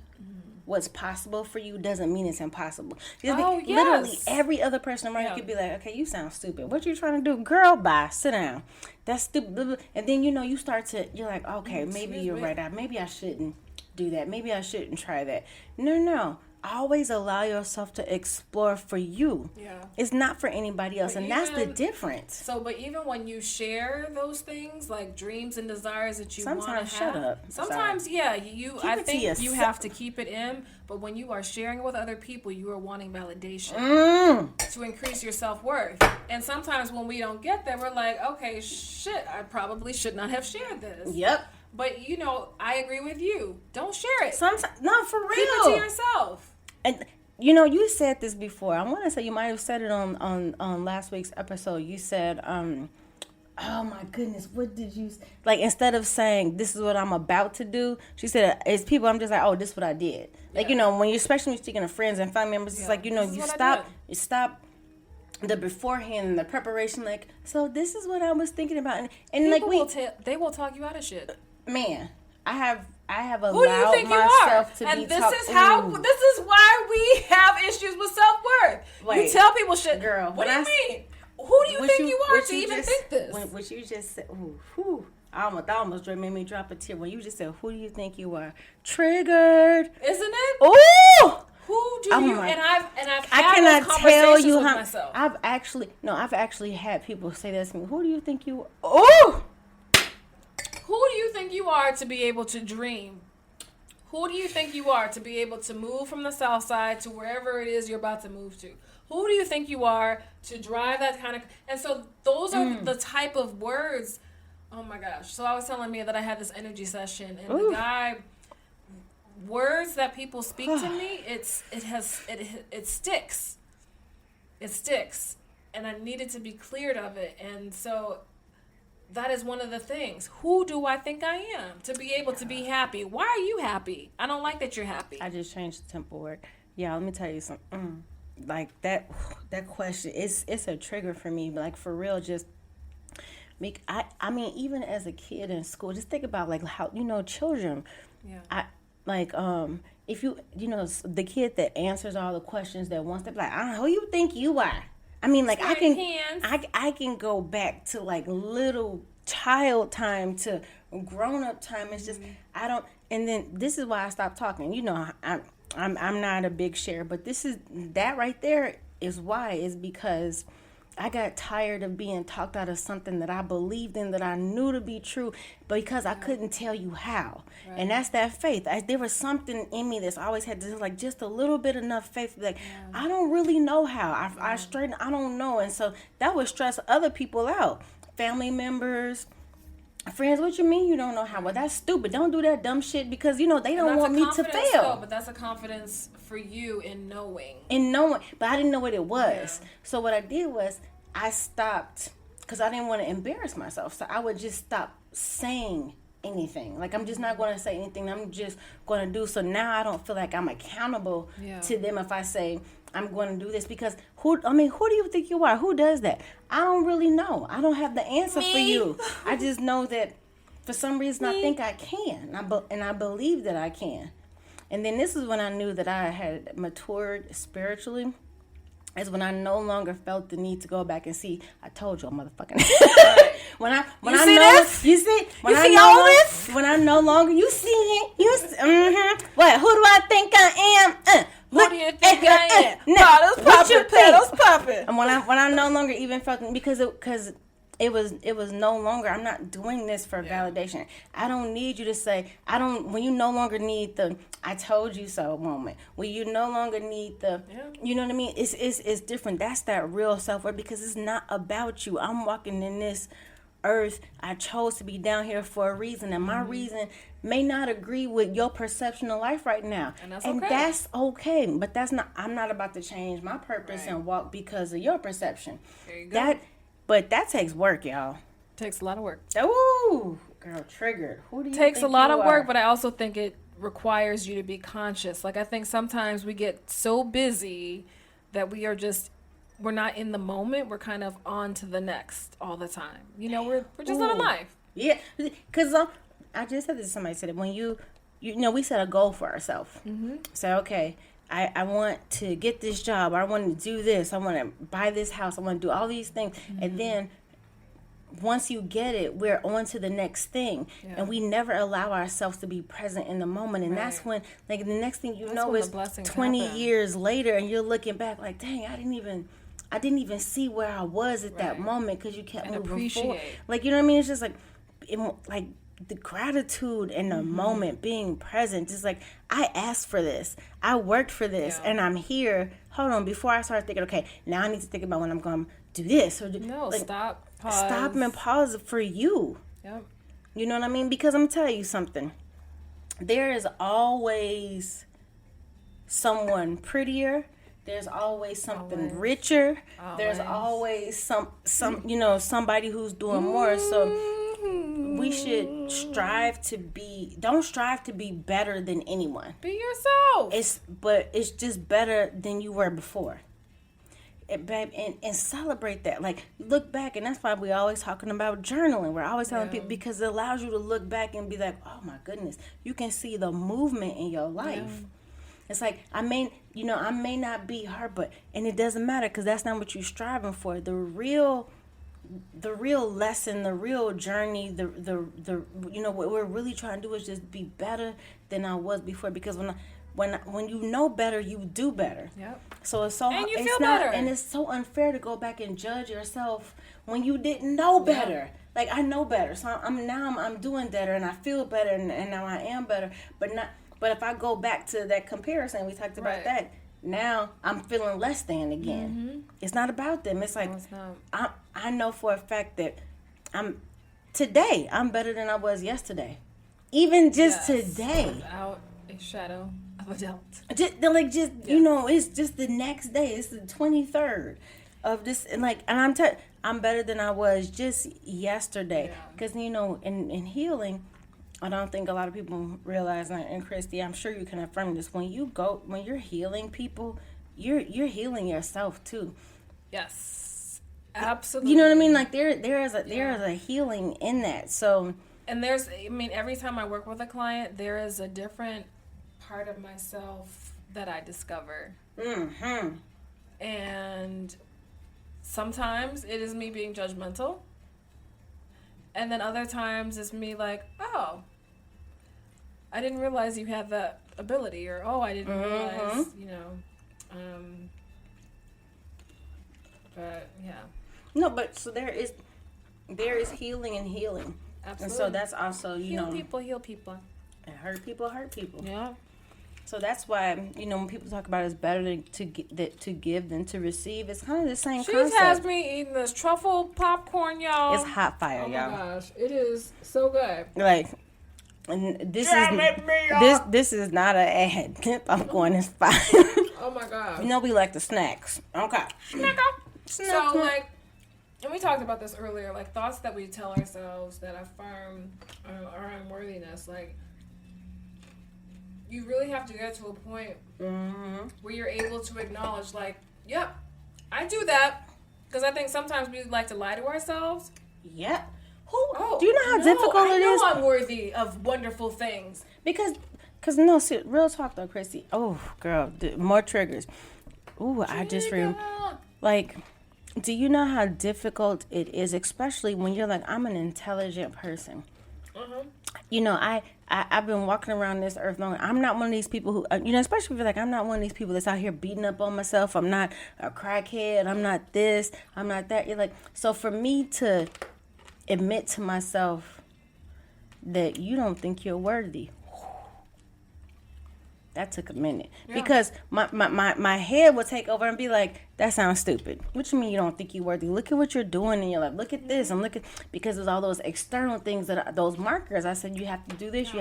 what's possible for you doesn't mean it's impossible. Literally every other person around you could be like, okay, you sound stupid. What you trying to do? Girl, bye. Sit down. That's stupid. And then, you're like, okay, maybe you're right. Maybe I shouldn't do that. Maybe I shouldn't try that. No. Always allow yourself to explore for you. Yeah. It's not for anybody else. And that's the difference. So, but even when you share those things, like dreams and desires that you want to have. Sometimes, shut up. Sometimes, I think you have to keep it in. But when you are sharing with other people, you are wanting validation to increase your self-worth. And sometimes when we don't get there, we're like, okay, shit, I probably should not have shared this. Yep. But, I agree with you. Don't share it. Sometimes, no, for real. Keep it to yourself. And, you said this before. I want to say you might have said it on last week's episode. You said, oh my goodness, what did you say? Like, instead of saying, this is what I'm about to do, she said, it's people, I'm just like, oh, this is what I did. Like, when especially when you're speaking to friends and family members, it's like, you stop the beforehand and the preparation, like, so this is what I was thinking about. And like, they will talk you out of shit. Man, I have allowed Who do you think myself you are? to and be this is why we have issues with self-worth. You tell people shit. Girl, what do you mean? Who do you think you are to even think this? What you just said, I almost made me drop a tear when you just said, who do you think you are? Triggered. Isn't it? Ooh! Who do you? And I've I had cannot those tell you with how myself. I've actually had people say that to me. Who do you think you are? Oh! Who do you think you are to be able to dream? Who do you think you are to be able to move from the south side to wherever it is you're about to move to? Who do you think you are to drive that kind of... And so those are the type of words... Oh my gosh. So I was telling Mia that I had this energy session, and the guy... Words that people speak to me, it sticks. It sticks. And I needed to be cleared of it. And so... That is one of the things. Who do I think I am to be able to be happy? Why are you happy? I don't like that you're happy. I just changed the tempo word. Yeah, let me tell you something. Like that question, it's a trigger for me. Like, for real, just I mean, even as a kid in school, just think about like how children. Yeah. If the kid that answers all the questions that wants to be like, who you think you are? I mean, like, I can go back to like little child time to grown up time. It's just and then this is why I stopped talking. I'm not a big share, but that right there is why, is because I got tired of being talked out of something that I believed in, that I knew to be true, because I couldn't tell you how. Right. And that's that faith. There was something in me that's always had this, like, just a little bit enough faith. Like, I don't really know how. I don't know. And so that would stress other people out. Family members, friends. What you mean you don't know how? Well, that's stupid. Don't do that dumb shit, because, they don't want me to fail. Though, but that's a confidence for you in knowing. But I didn't know what it was. Yeah. So what I did was I stopped, because I didn't want to embarrass myself. So I would just stop saying anything. Like, I'm just not going to say anything. I'm just going to do. So now I don't feel like I'm accountable to them if I say I'm going to do this, because who do you think you are? Who does that? I don't really know. I don't have the answer for you. I just know that for some reason I think I can, and I believe that I can. And then this is when I knew that I had matured spiritually. Is when I no longer felt the need to go back and see. I told you, motherfucking. Right. When I see this? You see? When you see all this? When I no longer, you see it. What? Who do I think I am? Who do you think I am? Paddles popping, pedals popping. And when I no longer even felt, because it was no longer, I'm not doing this for validation. I don't need you to say, when you no longer need the I told you so moment, when you no longer need the, you know what I mean? It's different. That's that real self-worth, because it's not about you. I'm walking in this earth. I chose to be down here for a reason, and my reason may not agree with your perception of life right now. And that's okay. But I'm not about to change my purpose and walk because of your perception. There you go. But that takes work, y'all. Takes a lot of work. Ooh, girl, triggered. Who do you takes think a lot you of are? work, but I also think it requires you to be conscious. Like, I think sometimes we get so busy that we're not in the moment. We're kind of on to the next all the time. We're just living life. Yeah, because I just said this to somebody, said it, when we set a goal for ourselves. Mm-hmm. So, okay, I want to get this job. I want to do this. I want to buy this house. I want to do all these things. Mm-hmm. And then once you get it, we're on to the next thing. Yeah. And we never allow ourselves to be present in the moment. And that's when, like, the next thing you know is 20 years later, and you're looking back like, dang, I didn't even see where I was at that moment, because you kept moving forward. Like, you know what I mean? It's just like the gratitude in the moment, being present, just like, I asked for this, I worked for this, and I'm here. Hold on, before I start thinking, okay, now I need to think about when I'm going to do this, or stop, pause. Stop and pause for you. Yep. You know what I mean? Because I'm telling you something, there is always someone prettier. There's always something richer. There's always somebody who's doing more. So we should don't strive to be better than anyone. Be yourself. It's just better than you were before. And celebrate that. Like, look back, and that's why we're always talking about journaling. We're always telling people, because it allows you to look back and be like, oh my goodness, you can see the movement in your life. Yeah. It's like, I may not be her, and it doesn't matter, because that's not what you're striving for. The real lesson, the real journey, what we're really trying to do is just be better than I was before. Because when you know better, you do better. Yep. So it's so, and you it's feel not, better. and it's so unfair to go back and judge yourself when you didn't know better. Yep. Like, I know better, so I'm doing better, and I feel better, and now I am better. But if I go back to that comparison, we talked about that. Now I'm feeling less than again. Mm-hmm. It's not about them. It's like, I know for a fact that today I'm better than I was yesterday. Even just today. Without a shadow of a doubt. It's just the next day. It's the 23rd of this, and I'm better than I was just yesterday. Because in healing, I don't think a lot of people realize that. And Christy, I'm sure you can affirm this. When you're healing people, you're healing yourself too. Yes, absolutely. You know what I mean? Like, there is a healing in that. So, and every time I work with a client, there is a different part of myself that I discover. Mm-hmm. And sometimes it is me being judgmental. And then other times it's me like, oh, I didn't realize you had that ability, or I didn't realize, but yeah. No, but so there is healing and healing. Absolutely. And so that's also, heal people. And hurt people. Yeah. So that's why, when people talk about it's better to give than to receive, it's kind of the same She concept. has me eating this truffle popcorn, y'all. It's hot fire, y'all. y'all. Oh my gosh, it is so good. Like, and this is not an ad. Popcorn is fine. Oh my god. We like the snacks. Okay. So like, and we talked about this earlier, like thoughts that we tell ourselves that affirm our unworthiness, like. You really have to get to a point where you're able to acknowledge, like, yep, I do that. Because I think sometimes we like to lie to ourselves. Yep. Do you know how difficult it is? I know I'm worthy of wonderful things. Because real talk though, Christy. Oh, girl, more triggers. Ooh, I just like, do you know how difficult it is, especially when you're like, I'm an intelligent person. I've been walking around this earth long. I'm not one of these people who, especially if you're like, I'm not one of these people that's out here beating up on myself. I'm not a crackhead. I'm not this. I'm not that. You're like, so for me to admit to myself that you don't think you're worthy, that took a minute. Yeah. Because my head would take over and be like, that sounds stupid. What you mean you don't think you're worthy? Look at what you're doing in your life. Look at this and because there's all those external things those markers. I said you have to do this.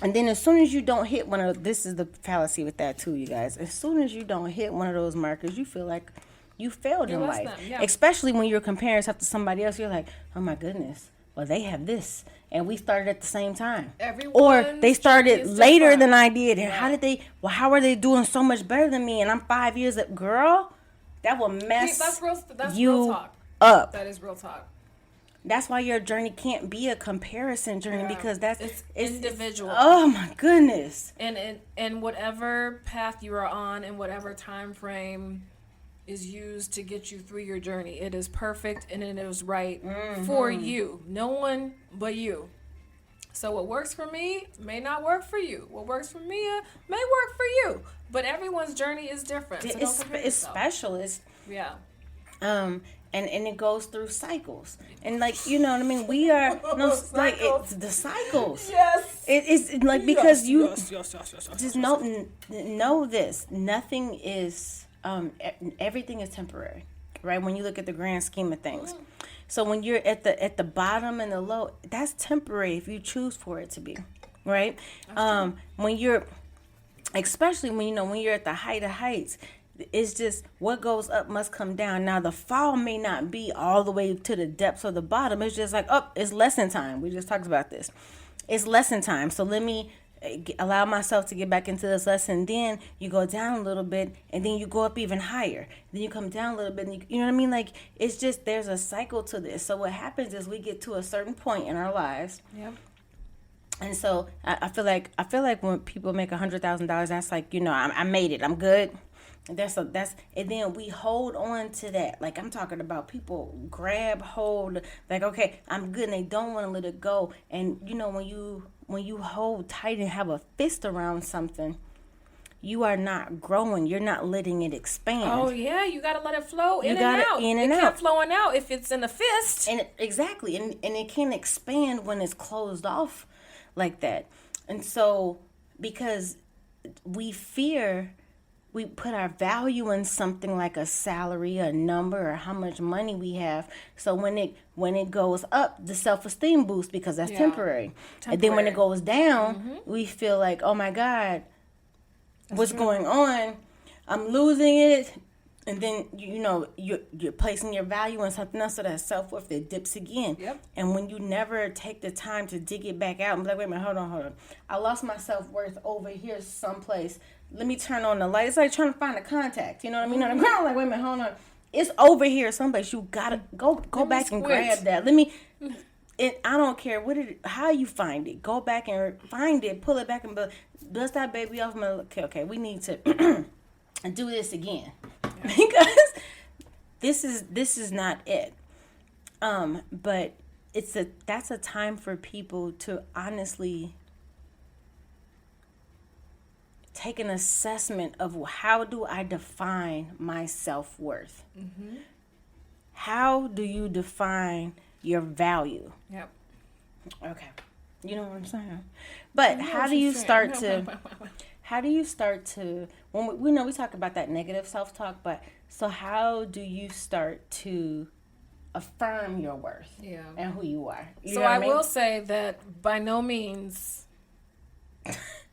And then as soon as you don't hit one of this is the fallacy with that too, you guys. As soon as you don't hit one of those markers, you feel like you failed in life. Especially when you're comparing yourself to somebody else. You're like, oh my goodness. Well, they have this, and we started at the same time. Or they started later than I did. And how are they doing so much better than me? And I'm 5 years up. Girl, that will mess that's you real talk. Up. That is real talk. That's why your journey can't be a comparison journey because it's individual. Oh my goodness. And whatever path you are on and whatever time frame is used to get you through your journey. It is perfect and it is right for you. No one but you. So what works for me may not work for you. What works for Mia may work for you. But everyone's journey is different. So it's special. And it goes through cycles. And like, you know what I mean? We are like it's the cycles. Yes. It's like because just know this. Nothing is everything is temporary, right? When you look at the grand scheme of things. So when you're at the bottom and the low, that's temporary if you choose for it to be, right? When you're, especially when you're at the height of heights, it's just what goes up must come down. Now the fall may not be all the way to the depths of the bottom. It's just like, it's lesson time. We just talked about this. It's lesson time. So let me allow myself to get back into this lesson. Then you go down a little bit and then you go up even higher. Then you come down a little bit and you know what I mean? Like it's just, there's a cycle to this. So what happens is we get to a certain point in our lives. Yep. And so I feel like when people make $100,000, that's like, I made it. I'm good. And and then we hold on to that. Like I'm talking about people grab hold, like, okay, I'm good. And they don't want to let it go. And when you hold tight and have a fist around something, you are not growing. You're not letting it expand. Oh yeah, you gotta let it flow in and out. It can't flowing out if it's in a fist. And exactly, and it can't expand when it's closed off like that. And so because we put our value in something like a salary, a number, or how much money we have. So when it goes up, the self-esteem boosts because that's temporary. And then when it goes down, we feel like, oh my God, what's going on? I'm losing it. And then, you're placing your value in something else, so that self-worth, that dips again. Yep. And when you never take the time to dig it back out and be like, wait a minute, hold on. I lost my self-worth over here someplace. Let me turn on the light. It's like trying to find a contact. You know what I mean? On the ground, like, wait a minute, hold on. It's over here someplace. You gotta go back and grab that. I don't care how you find it. Go back and find it. Pull it back and dust that baby off. Okay, we need to do this again. Yeah. Because this is not it. But that's a time for people to honestly take an assessment of how do I define my self-worth? how do you define your value? Yep. Okay. You know what I'm saying? But how do you start to when we know we talk about that negative self-talk, but so how do you start to affirm your worth and who you are? You so I will say that by no means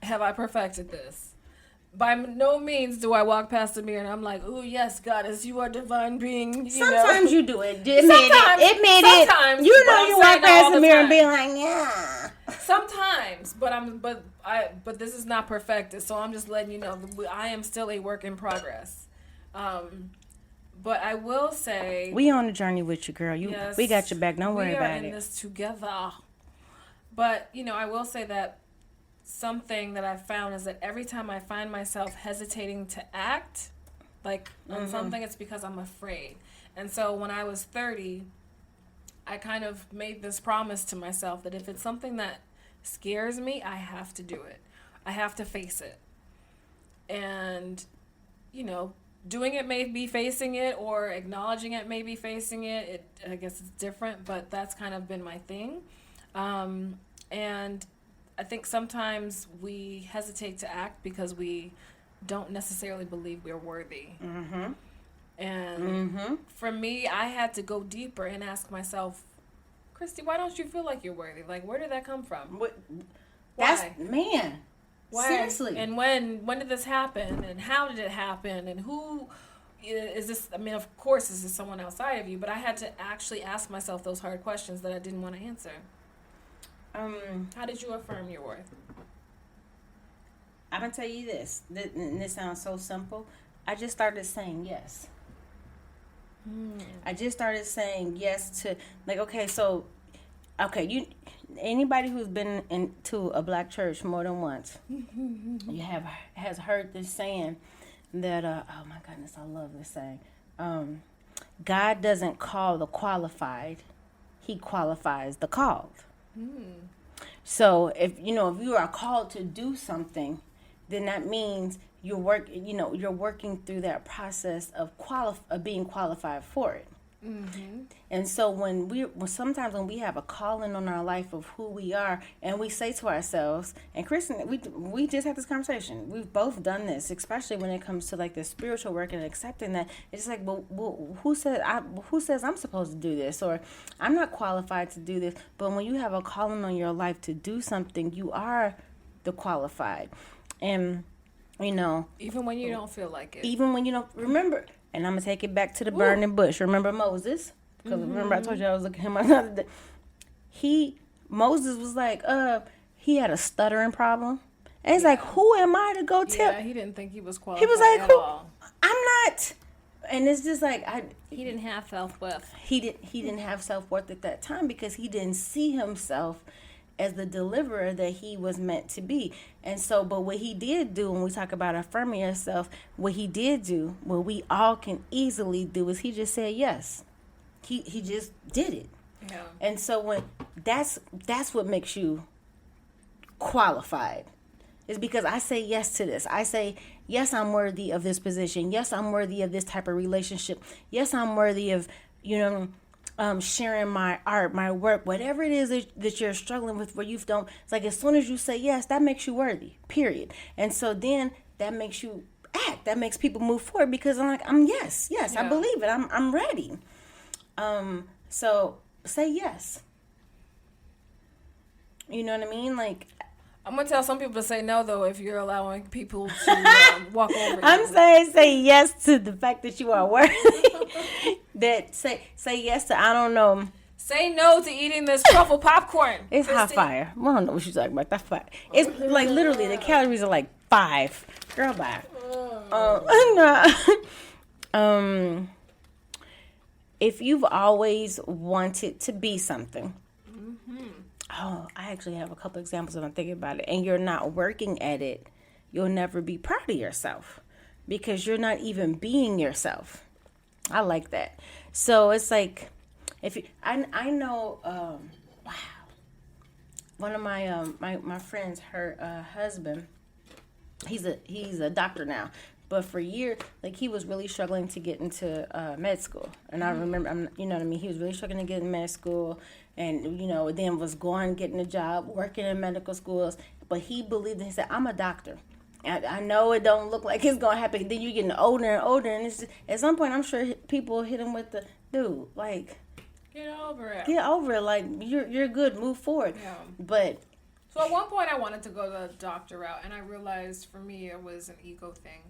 have I perfected this. By no means do I walk past the mirror and I'm like, "Oh yes, Goddess, you are divine being." Sometimes you do it. Admit Sometimes, it. You know, you walk past the mirror and be like, "Yeah." Sometimes, but this is not perfected. So I'm just letting you know that I am still a work in progress. But I will say, we on the journey with you, girl. Yes, we got your back. Don't worry about it. We are in this together. But I will say that something that I've found is that every time I find myself hesitating to act like on something, it's because I'm afraid. And so when I was 30, I kind of made this promise to myself that if it's something that scares me, I have to do it. I have to face it. And, doing it may be facing it, or acknowledging it may be facing it. I guess it's different, but that's kind of been my thing. And I think sometimes we hesitate to act because we don't necessarily believe we're worthy. Mm-hmm. And for me, I had to go deeper and ask myself, Christy, why don't you feel like you're worthy? Like, where did that come from? Why? Why? Seriously. And when did this happen? And how did it happen? And who is this? I mean, of course, is this someone outside of you? But I had to actually ask myself those hard questions that I didn't want to answer. How did you affirm your worth? I'm going to tell you this. And this sounds so simple. I just started saying yes. I just started saying yes to, anybody who's been into a black church more than once, has heard this saying that, oh my goodness, I love this saying. God doesn't call the qualified, he qualifies the called. So if you are called to do something, then that means you're working through that process of being qualified for it. Mm-hmm. And so sometimes when we have a calling on our life of who we are, and we say to ourselves, and Kristen, we just had this conversation. We've both done this, especially when it comes to like the spiritual work and accepting that it's like, well, who says I'm supposed to do this, or I'm not qualified to do this? But when you have a calling on your life to do something, you are the qualified, and even when you don't feel like it, even when you don't remember. And I'm going to take it back to the burning bush. Remember Moses? Because remember I told you I was looking at him another day. Moses was like, he had a stuttering problem. And he's like, who am I to go tell? Yeah, he didn't think he was qualified. He was like, at all. I'm not. And it's just like, he didn't have self-worth. He didn't have self-worth at that time because he didn't see himself as the deliverer that he was meant to be. And so, but what he did do, when we talk about affirming yourself, what he did do, what we all can easily do, is he just said yes. He just did it. Yeah. And so when that's what makes you qualified. Is because I say yes to this. I say, yes, I'm worthy of this position. Yes, I'm worthy of this type of relationship. Yes, I'm worthy of, sharing my art, my work, whatever it is that you're struggling with where you don't. It's like as soon as you say yes, that makes you worthy, period. And so then that makes you act. That makes people move forward because I'm like, yes, yeah. I believe it. I'm ready. So say yes. You know what I mean? Like, I'm going to tell some people to say no, though, if you're allowing people to walk over you. I'm saying say yes to the fact that you are worthy. That say yes to, I don't know. Say no to eating this truffle popcorn. It's hot fire. I don't know what you're talking about. That's fire. It's like literally the calories are like 5. Girl, bye. If you've always wanted to be something. Oh, I actually have a couple examples when I'm thinking about it. And you're not working at it, you'll never be proud of yourself because you're not even being yourself. I like that. So it's like, I know, wow. One of my friends, her husband, he's a doctor now, But for years, like, he was really struggling to get into med school. And I remember, you know what I mean? He was really struggling to get in med school. And, you know, then was going, getting a job, working in medical schools. But he believed, he said, I'm a doctor. I know it don't look like it's going to happen. Then you're getting older and older. And it's just, at some point, I'm sure people hit him with the, dude, like, Get over it. get over it. Like, you're good. Move forward. Yeah. But So at one point I wanted to go the doctor route, and I realized for me it was an ego thing.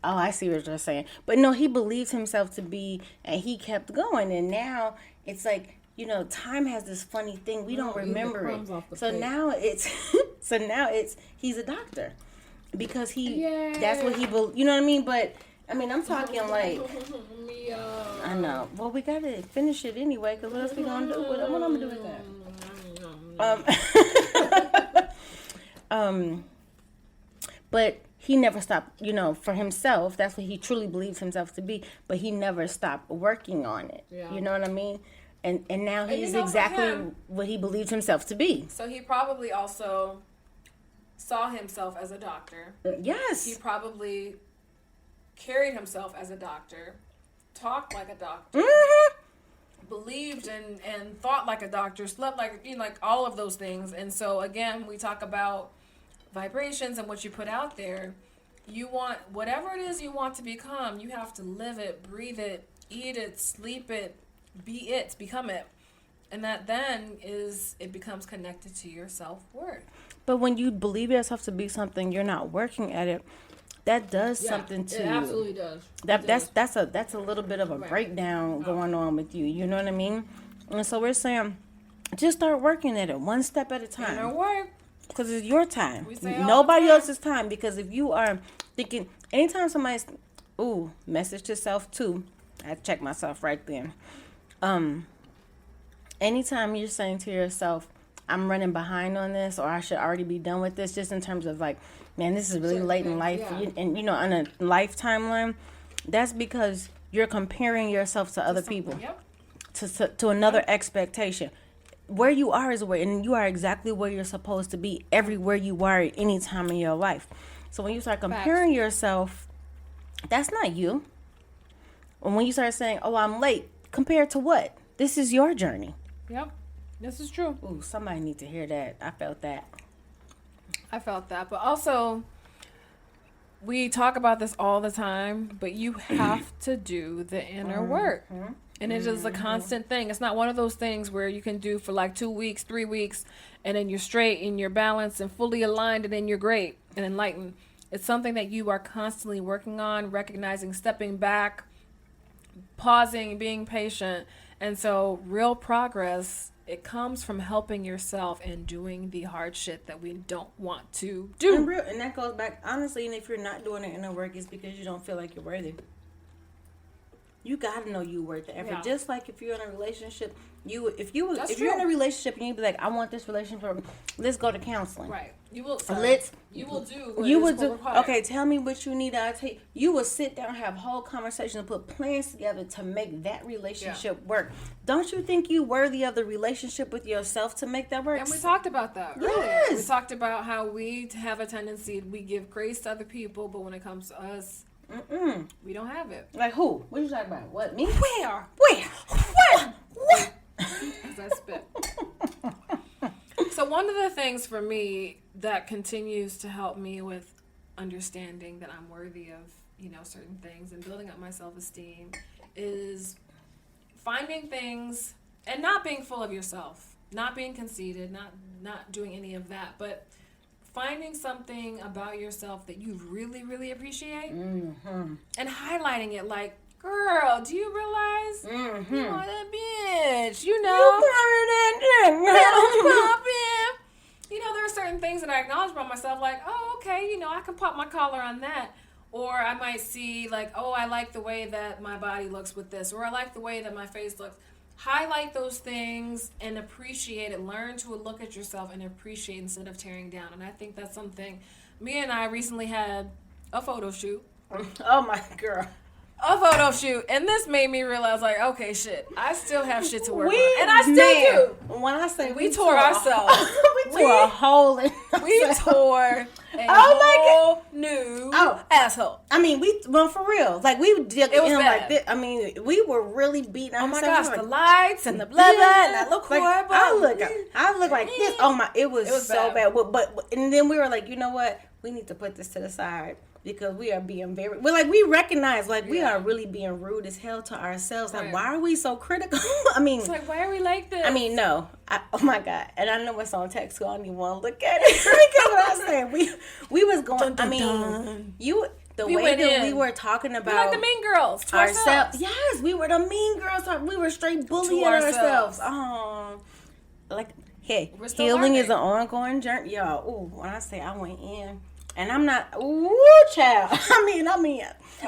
oh, I see what you're saying. But no, he believed himself to be, and he kept going. And now it's like, you know, time has this funny thing. We don't remember it. So now it's, he's a doctor. Because that's what he, you know what I mean? But, I mean, I'm talking like, I know. Well, we got to finish it anyway, because what else we going to do? What I'm going to do with that? But he never stopped, you know, for himself. That's what he truly believes himself to be. But he never stopped working on it. Yeah. You know what I mean? And now he's exactly what he believes himself to be. So he probably also saw himself as a doctor. Yes. He probably carried himself as a doctor, talked like a doctor, believed and thought like a doctor, slept like, you know, like all of those things. And so again, we talk about vibrations and what you put out there. You want whatever it is you want to become, you have to live it, breathe it, eat it, sleep it, be it, become it. And that then it becomes connected to your self-worth. But when you believe yourself to be something, you're not working at it. That does something to it absolutely does. That's a little bit of a breakdown going on with you. You know what I mean? And so we're saying, just start working at it one step at a time. Inner work. Because it's your time. Nobody else's time. Because if you are thinking, anytime somebody's, message to self too. I check myself right then. Anytime you're saying to yourself, I'm running behind on this, or I should already be done with this, just in terms of like, man, this is really late in life, and you know, on a life timeline, that's because you're comparing yourself to other people, to another expectation. Where you are is where, and you are exactly where you're supposed to be everywhere you are at any time in your life. So when you start comparing yourself, that's not you. And when you start saying, oh, I'm late, compared to what? This is your journey. Yep. This is true. Ooh, somebody need to hear that. I felt that. But also, we talk about this all the time, but you have to do the inner work. And it is a constant thing. It's not one of those things where you can do for like 2 weeks, 3 weeks, and then you're straight and you're balanced and fully aligned, and then you're great and enlightened. It's something that you are constantly working on, recognizing, stepping back, pausing, being patient. And so real progress, it comes from helping yourself and doing the hard shit that we don't want to do. And that goes back, honestly, and if you're not doing the inner work, it's because you don't feel like you're worthy. You gotta know you worth the effort. Yeah. Just like if you're in a relationship, if you're in a relationship and you be like, I want this relationship, let's go to counseling. Right. You will do. Okay, tell me what you need. I'll tell you. You will sit down, have whole conversations, and put plans together to make that relationship work. Don't you think you worthy of the relationship with yourself to make that work? And we talked about that earlier. Yes. We talked about how we have a tendency, we give grace to other people, but when it comes to us, we don't have it. Like who? What are you talking about? What? Me? Where? What? As I spit. So one of the things for me that continues to help me with understanding that I'm worthy of, you know, certain things and building up my self-esteem is finding things and not being full of yourself, not being conceited, not doing any of that, but finding something about yourself that you really, really appreciate and highlighting it like, girl, do you realize you are that bitch? You know, you know, there are certain things that I acknowledge about myself, like, oh, okay, you know, I can pop my collar on that. Or I might see, like, oh, I like the way that my body looks with this, or I like the way that my face looks. Highlight those things and appreciate it. Learn to look at yourself and appreciate instead of tearing down. And I think that's something. Mia and I recently had a photo shoot. Oh, my girl. A photo shoot, and this made me realize, like, okay, shit, I still have shit to work on, and I still do. When I say we tore ourselves, we tore a hole in. We tore whole new asshole. I mean, for real. Like, we did it was him bad. like this. I mean, we were really beating ourselves. Oh my gosh, the lights and the blah blah, and I look horrible. I look like this. Oh my, it was so bad. But and then we were like, you know what? We need to put this to the side. Because we are being we recognize, we are really being rude as hell to ourselves. Like, why are we so critical? I mean, it's like, why are we like this? I mean, no. Oh my God. And I know what's on text, so I don't even want to look at it. Because what I said, we was going, dun, dun, I mean, dun. We were talking about. We're like the mean girls to ourselves. Yes, we were the mean girls. We were straight bullying ourselves. Hey, healing is an ongoing journey. Y'all, when I say I went in. And I'm not, child. I mean. I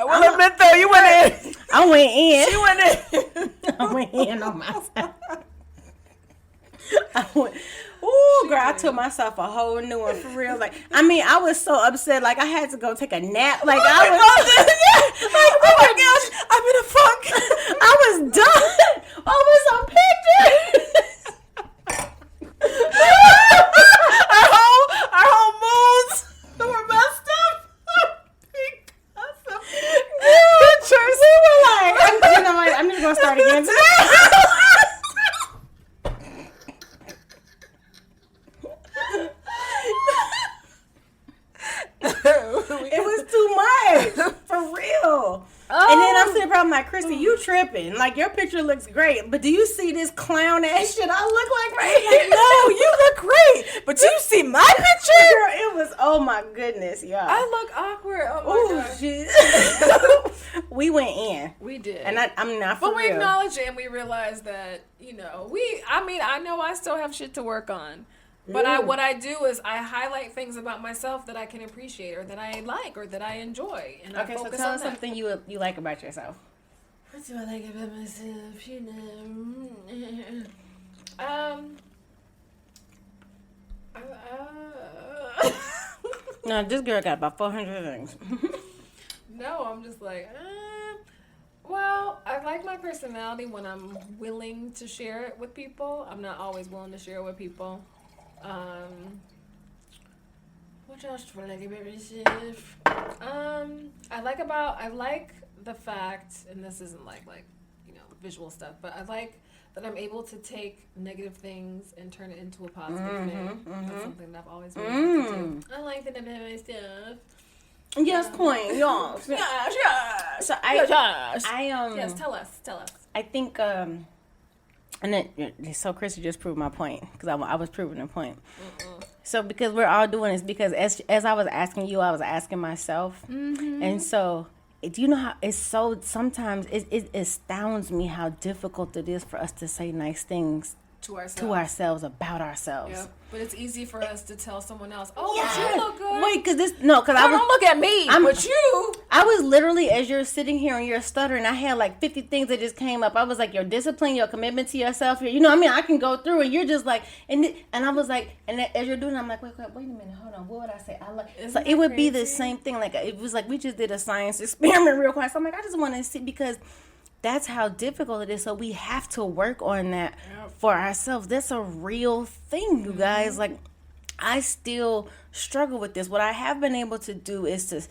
will admit though, you went in. I went in. She went in. I went in on myself. Girl, I took myself a whole new one for real. Like, I mean, I was so upset. Like, I had to go take a nap. Like, I was, oh my gosh, I'm in a funk. I was done. Over some pictures. our whole moods. We're messed up because of pictures. We were like, you know what? I'm just gonna start again today. It was too much, for real. And then I'm sitting there, I'm like, Christy, you tripping. Like, your picture looks great, but do you see this clown ass shit I look like right here? No, you look great. But you see my picture? Girl, it was, oh my goodness, y'all. I look awkward. Oh my gosh. We went in. We did. And I'm not for real. But we acknowledge it and we realize that, I know I still have shit to work on. But what I do is I highlight things about myself that I can appreciate or that I like or that I enjoy. And okay, I focus so tell on us something you like about yourself. What do I like about myself? No, this girl got about 400 things. No, I'm just like, well, I like my personality when I'm willing to share it with people. I'm not always willing to share it with people. What else do I like about myself? I like the fact, and this isn't like visual stuff, but I like that I'm able to take negative things and turn it into a positive thing. That's something that I've always been able to do. I like that about myself. Yes, queen. Yes. Yes. So yes, tell us. I think and then so Chrissy just proved my point because I was proving a point. So because we're all doing this because as I was asking you, I was asking myself, and so. Do you know how it's so sometimes it astounds me how difficult it is for us to say nice things to ourselves about ourselves. Yep. But it's easy for us to tell someone else, "Oh, but you look good." Wait, because don't look at me. But you. I was literally, as you're sitting here and you're stuttering, I had like 50 things that just came up. I was like, your discipline, your commitment to yourself. You know what I mean? I can go through, and you're just like, and I was like, and as you're doing, I'm like, wait a minute, hold on, what would I say? So it would be the same thing. Like it was like we just did a science experiment real quick. So I'm like, I just want to see because. That's how difficult it is. So we have to work on that for ourselves. That's a real thing, you guys. Like, I still struggle with this. What I have been able to do is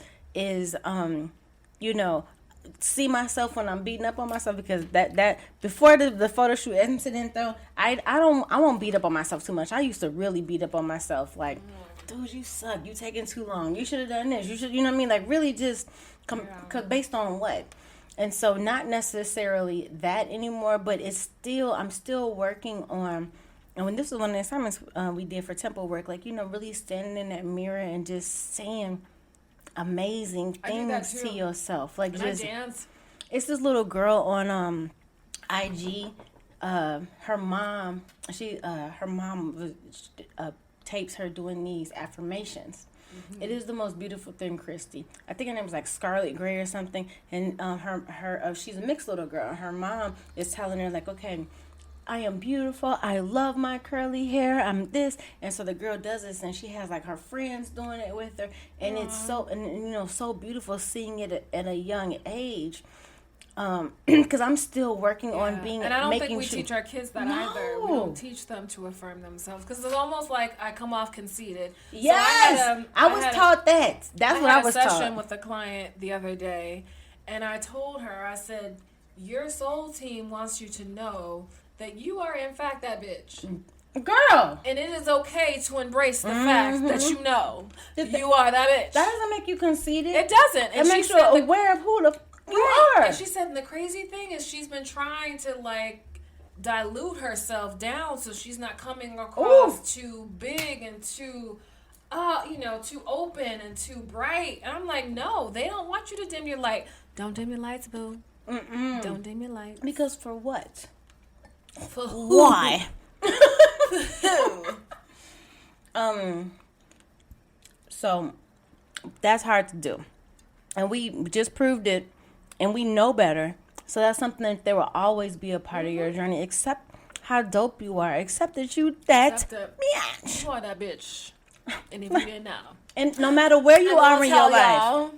see myself when I'm beating up on myself because that before the photo shoot incident though, I won't beat up on myself too much. I used to really beat up on myself like, dude, you suck. You taking too long. You should have done this. You should, you know what I mean? Like really just based on what? And so not necessarily that anymore, but I'm still working on, and when this was one of the assignments we did for temple work, like, really standing in that mirror and just saying amazing things to yourself. Like and just, I dance. It's this little girl on IG, her mom tapes her doing these affirmations. It is the most beautiful thing, Christy. I think her name is like Scarlet Gray or something. And her she's a mixed little girl. Her mom is telling her like, okay, I am beautiful. I love my curly hair. I'm this. And so the girl does this, and she has like her friends doing it with her, and it's so so beautiful seeing it at a young age. Because I'm still working on being. And I don't think we teach our kids that either. We No. don't teach them to affirm themselves because it's almost like I come off conceited. Yes, So I was taught that. That's what I was taught. I had a taught. session with a client the other day, and I told her, I said, your soul team wants you to know that you are in fact that bitch. Girl. And it is okay to embrace the fact that you know you are that bitch. That doesn't make you conceited. It doesn't. It makes you aware of who the you are. And she said the crazy thing is she's been trying to like dilute herself down so she's not coming across too big and too too open and too bright. And I'm like, no, they don't want you to dim your light. Don't dim your lights, boo. Don't dim your lights. Because for what? For who? Why? So that's hard to do. And we just proved it, and we know better. So that's something that there will always be a part of your journey. Accept how dope you are. Accept that you that bitch. You are that bitch. And if you didn't know. And no matter where you are in your life,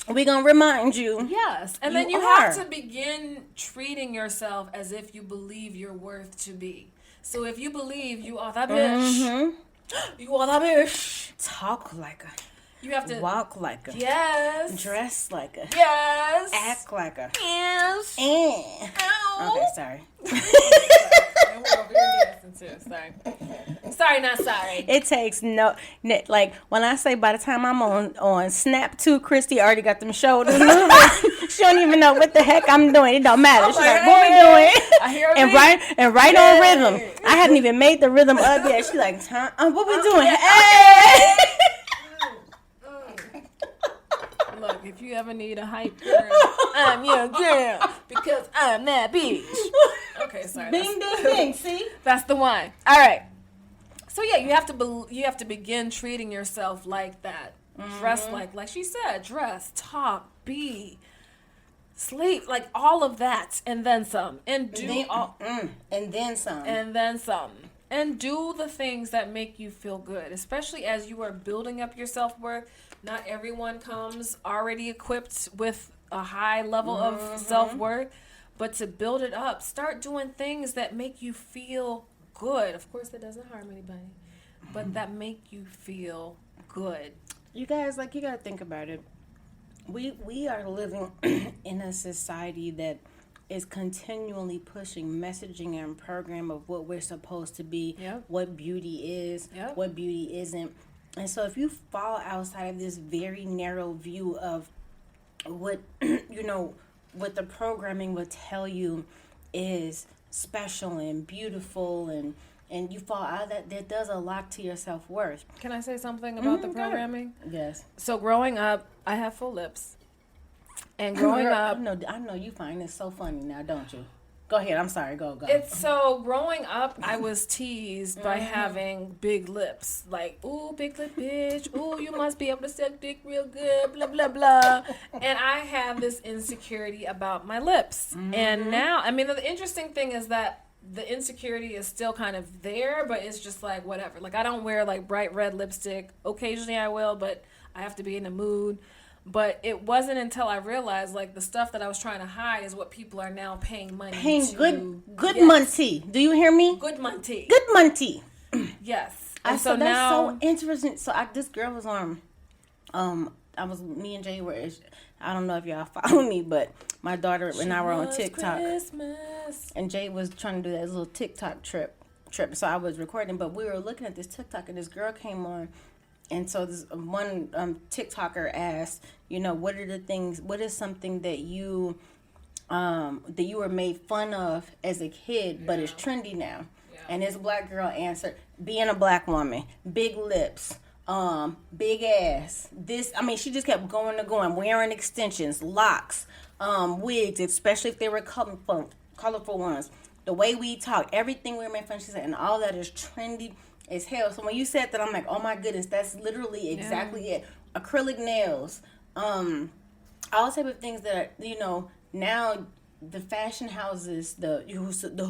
we're going to remind you. Yes. And then you have to begin treating yourself as if you believe you're worth to be. So if you believe you are that bitch, you are that bitch. Talk like a. You have to walk like a. Yes. Dress like a. Yes. Act like a. Yes. And. Ow. Okay, sorry. And we're over here dancing too. Sorry. Sorry, not sorry. It takes like when I say by the time I'm on Snap 2, Christy already got them shoulders moving. She don't even know what the heck I'm doing. It don't matter. She's like, what we doing? I hear and right on rhythm. I haven't even made the rhythm up yet. She's like, what we doing? Hey! Look, if you ever need a hype girl, I'm your girl because I'm that bitch. Okay, sorry. Bing, ding, ding. See? That's the one. All right. So yeah, you have to begin treating yourself like that. Dress like she said, dress, talk, be, sleep, like all of that, and then some, and do and then some, and then some, and do the things that make you feel good, especially as you are building up your self-worth. Not everyone comes already equipped with a high level of self-worth, but to build it up, start doing things that make you feel good. Of course, that doesn't harm anybody, but that make you feel good. You guys, you got to think about it. We are living in a society that is continually pushing messaging and program of what we're supposed to be, what beauty is, what beauty isn't. And so if you fall outside of this very narrow view of what, what the programming will tell you is special and beautiful and you fall out of that does a lot to your self-worth. Can I say something about the programming? Yes. So growing up, I have full lips. And growing up... I know you find it so funny now, don't you? Go ahead. I'm sorry. Go. It's so growing up, I was teased by having big lips. Like, ooh, big lip bitch. Ooh, you must be able to suck dick real good. Blah, blah, blah. And I have this insecurity about my lips. And now, the interesting thing is that the insecurity is still kind of there, but it's just like whatever. Like, I don't wear like bright red lipstick. Occasionally I will, but I have to be in the mood. But it wasn't until I realized, the stuff that I was trying to hide is what people are now paying money to. Good money. Do you hear me? Good money. Good money. Yes. And so that's so interesting. So this girl was on, me and Jay were, I don't know if y'all follow me, but my daughter and I were on TikTok. Christmas. And Jay was trying to do that little TikTok trip. So I was recording, but we were looking at this TikTok and this girl came on. And so this one TikToker asked, what is something that you were made fun of as a kid, but it's trendy now? Yeah. And this black girl answered, being a black woman, big lips, big ass. She just kept going, wearing extensions, locks, wigs, especially if they were colorful ones. The way we talk, everything we were made fun of, she said, and all that is trendy as hell. So when you said that, I'm like, oh my goodness, that's literally exactly it. Acrylic nails, all type of things that now the fashion houses, the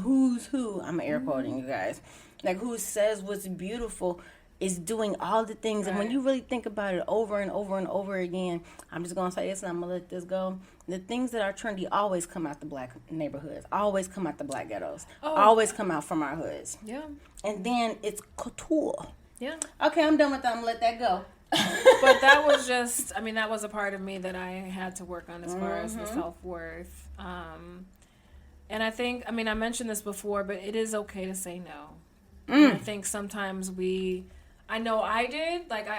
who's who, I'm air quoting you guys, like who says what's beautiful is doing all the things. And when you really think about it over and over and over again, I'm just going to say this and I'm going to let this go. The things that are trendy always come out the black neighborhoods, always come out the black ghettos, always come out from our hoods. Yeah. And then it's couture. Yeah. Okay, I'm done with that. I'm going to let that go. But that was just, I mean, that was a part of me that I had to work on as far as the self-worth. And I think, I mean, I mentioned this before, but it is okay to say no. And I think sometimes I know I did, like I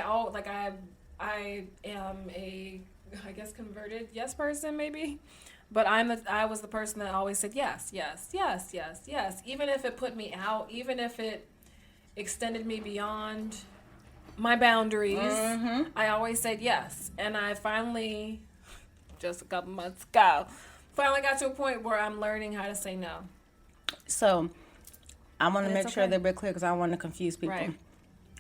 am a, I guess, converted yes person maybe, but I was the person that always said yes, yes, yes, yes, yes, even if it put me out, even if it extended me beyond my boundaries, I always said yes. And I finally, just a couple months ago, finally got to a point where I'm learning how to say no. So I want to make sure that we're clear because I want to confuse people. Right.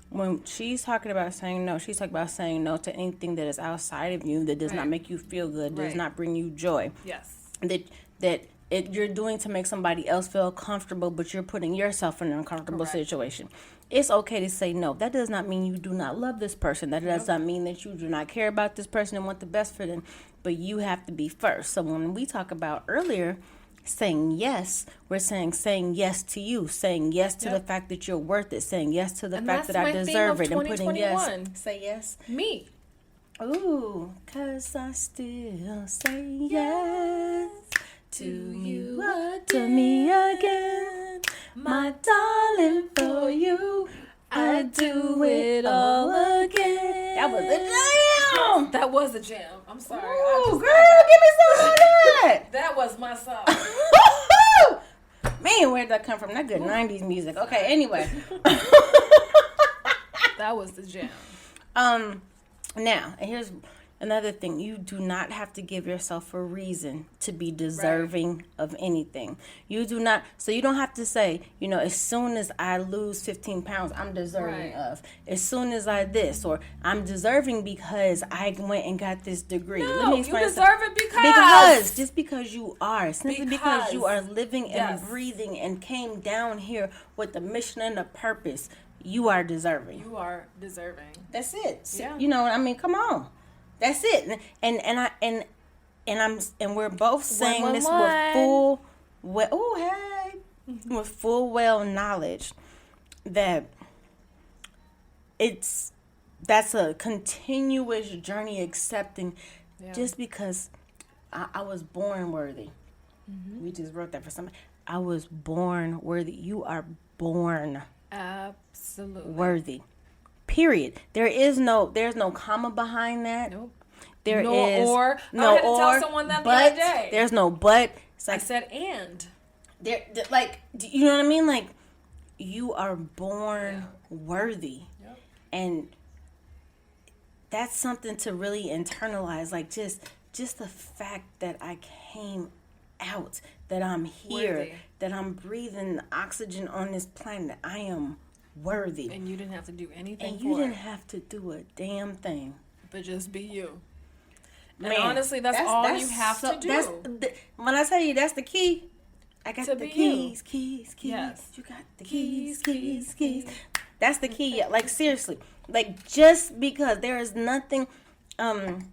When she's talking about saying no, she's talking about saying no to anything that is outside of you, that does not make you feel good, does not bring you joy. Yes. That you're doing to make somebody else feel comfortable, but you're putting yourself in an uncomfortable situation. It's okay to say no. That does not mean you do not love this person. That does not mean that you do not care about this person and want the best for them. But you have to be first. So when we talk about earlier saying yes, we're saying yes to you, saying yes to the fact that you're worth it, saying yes to the fact that I deserve it, and putting yes. Say yes. Me. Ooh, 'cause I still say yes to you, to me again, my darling, for you, I do it all again. That was a jam. That was a jam. I'm sorry. Ooh, girl, give me some of that. That was my song. Man, where did that come from? That good 90s music. Okay, anyway. That was the jam. Now, and here's another thing. You do not have to give yourself a reason to be deserving of anything. You do not. So you don't have to say, as soon as I lose 15 pounds, I'm deserving of. As soon as I this, or I'm deserving because I went and got this degree. No, Let me explain you deserve it just because you are. Simply because you are living and breathing and came down here with a mission and a purpose. You are deserving. You are deserving. That's it. Yeah. Come on. That's it. And we're both saying this with full knowledge that that's a continuous journey accepting just because I was born worthy. We just wrote that for somebody. I was born worthy. You are born absolutely worthy. Period. There's no comma behind that. Nope. I had to tell someone that the other day. There's no but. It's like, I said and. Like, you know what I mean? Like, you are born worthy. Yep. And that's something to really internalize. Like, just the fact that I came out, that I'm here, worthy. That I'm breathing oxygen on this planet. I am worthy. And you didn't have to do anything And you didn't have to do a damn thing. But just be you. Man, and honestly, that's all you have to do. When I tell you that's the key, I got the keys. Yes. You got the keys. That's the key. Like, seriously. Like, just because there is nothing that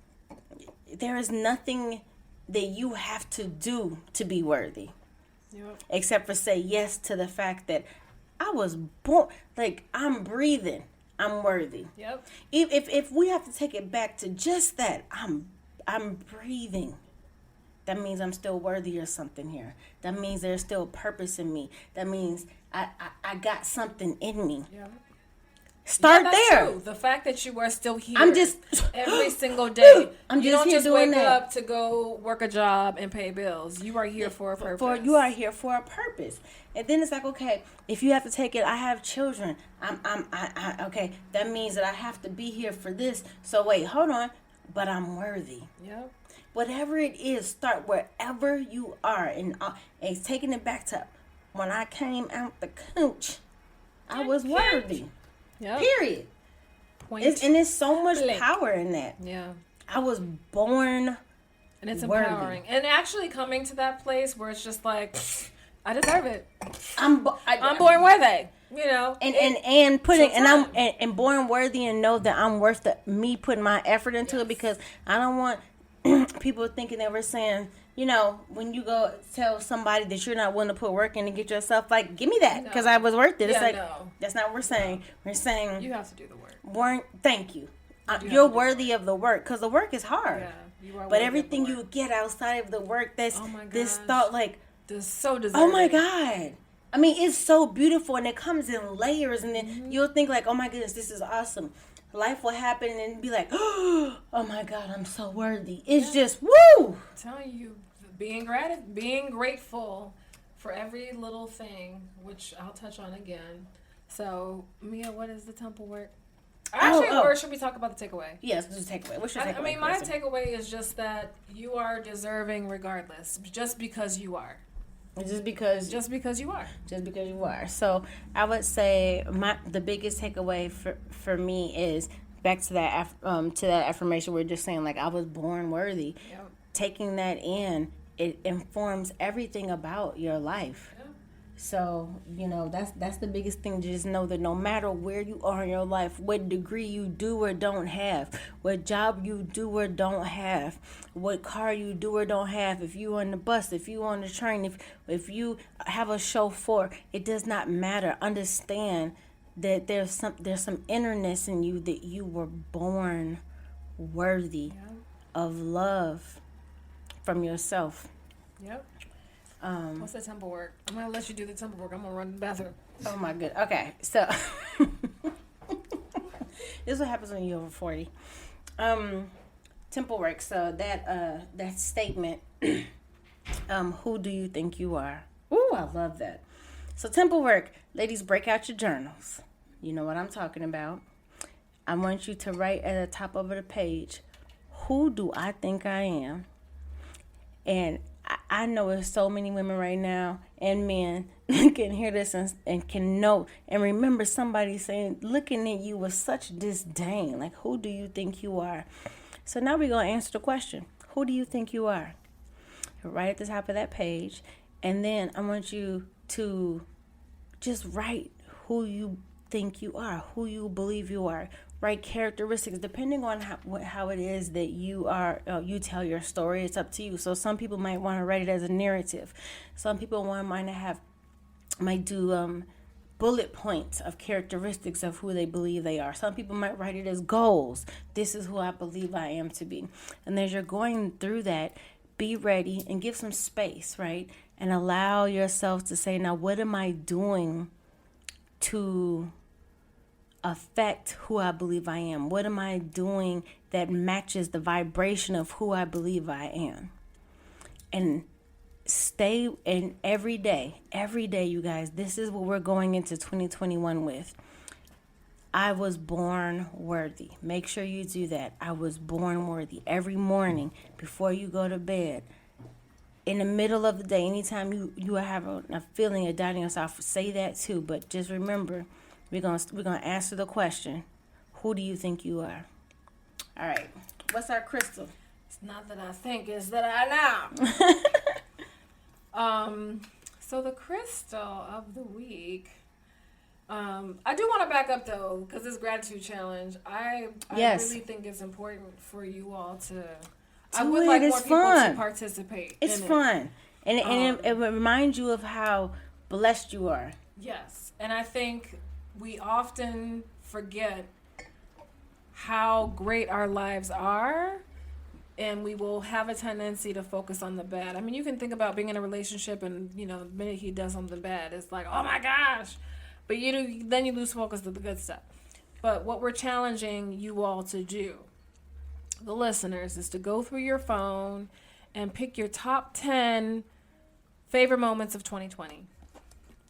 you have to do to be worthy. Yep. Except for say yes to the fact that I was born, like, I'm breathing, I'm worthy. Yep. If we have to take it back to just that, I'm breathing. That means I'm still worthy of something here. That means there's still purpose in me. That means I got something in me. Yeah. Start there. True. The fact that you are still here. I'm just every single day. You don't just wake up to go work a job and pay bills. You are here for a purpose. You are here for a purpose. And then it's like, okay, if you have to take it, I have children. Okay, that means that I have to be here for this. So wait, hold on, but I'm worthy. Yep. Whatever it is, start wherever you are, and taking it back to when I came out the cooch, I was worthy. Yep. Period. And there's so much power in that. Yeah. I was born and it's worthy. Empowering. And actually coming to that place where it's just like, I deserve it. I'm born worthy. You know, and putting took and time. and born worthy, and know that I'm worth me putting my effort into Yes. it, because I don't want people thinking that we're saying, when you go tell somebody that you're not willing to put work in to get yourself, like, give me that because No. I was worth it. It's Yeah, like, no. that's not what we're saying. We're saying You have to do the work. thank you. have to You're do the worthy of the work, because the work is hard. Yeah, you are. But everything you get outside of the work, that's Oh my this gosh. thought, like, This so deserving. oh my God. I mean, it's so beautiful, and it comes in layers, and then you'll think like, oh my goodness, this is awesome. Life will happen and be like, oh my God, I'm so worthy. It's just, woo! I'm telling you, being grateful for every little thing, which I'll touch on again. So, Mia, what is the temple work? Actually, or should we talk about the takeaway? Yes, this is a takeaway. What's your takeaway? I mean, my takeaway is just that you are deserving regardless, just because you are. Just because you are. Just because you are. So I would say the biggest takeaway for me is back to that affirmation we are just saying, like, I was born worthy. Yep. Taking that in, it informs everything about your life. Yep. So, that's the biggest thing. Just know that no matter where you are in your life, what degree you do or don't have, what job you do or don't have, what car you do or don't have, if you on the bus, if you on the train, if you have a chauffeur, it does not matter. Understand that there's some innerness in you, that you were born worthy of love from yourself. Yep. What's the temple work? I'm going to let you do the temple work. I'm going to run to the bathroom. Oh my good. Okay, so this is what happens when you're over 40. Temple work. So that statement, who do you think you are? Ooh, I love that. So temple work, ladies, break out your journals. You know what I'm talking about. I want you to write at the top of the page, who do I think I am? And I know there's so many women right now and men can hear this and can know and remember somebody looking at you with such disdain. Like, who do you think you are? So now we're going to answer the question. Who do you think you are? Right at the top of that page. And then I want you to just write who you think you are, who you believe you are. Write characteristics depending on how it is that you are. You tell your story. It's up to you. So some people might want to write it as a narrative. Some people might do bullet points of characteristics of who they believe they are. Some people might write it as goals. This is who I believe I am to be. And as you're going through that, be ready and give some space, right? And allow yourself to say, now, what am I doing to affect who I believe I am? What am I doing that matches the vibration of who I believe I am? And stay in every day, you guys. This is what we're going into 2021 with. I was born worthy. Make sure you do that. I was born worthy. Every morning before you go to bed, in the middle of the day, anytime you have a feeling of doubting yourself, say that too. But just remember, we're gonna answer the question, who do you think you are? All right. What's our crystal? It's not that I think, it's that I know. So the crystal of the week. I do want to back up though, because this gratitude challenge, I really think it's important for you all to. I would like more people to participate. It's fun, and it reminds you of how blessed you are. Yes, and I think we often forget how great our lives are, and we will have a tendency to focus on the bad. I mean, you can think about being in a relationship, and the minute he does something bad, it's like, oh my gosh. But then you lose focus to the good stuff. But what we're challenging you all to do, the listeners, is to go through your phone and pick your top 10 favorite moments of 2020.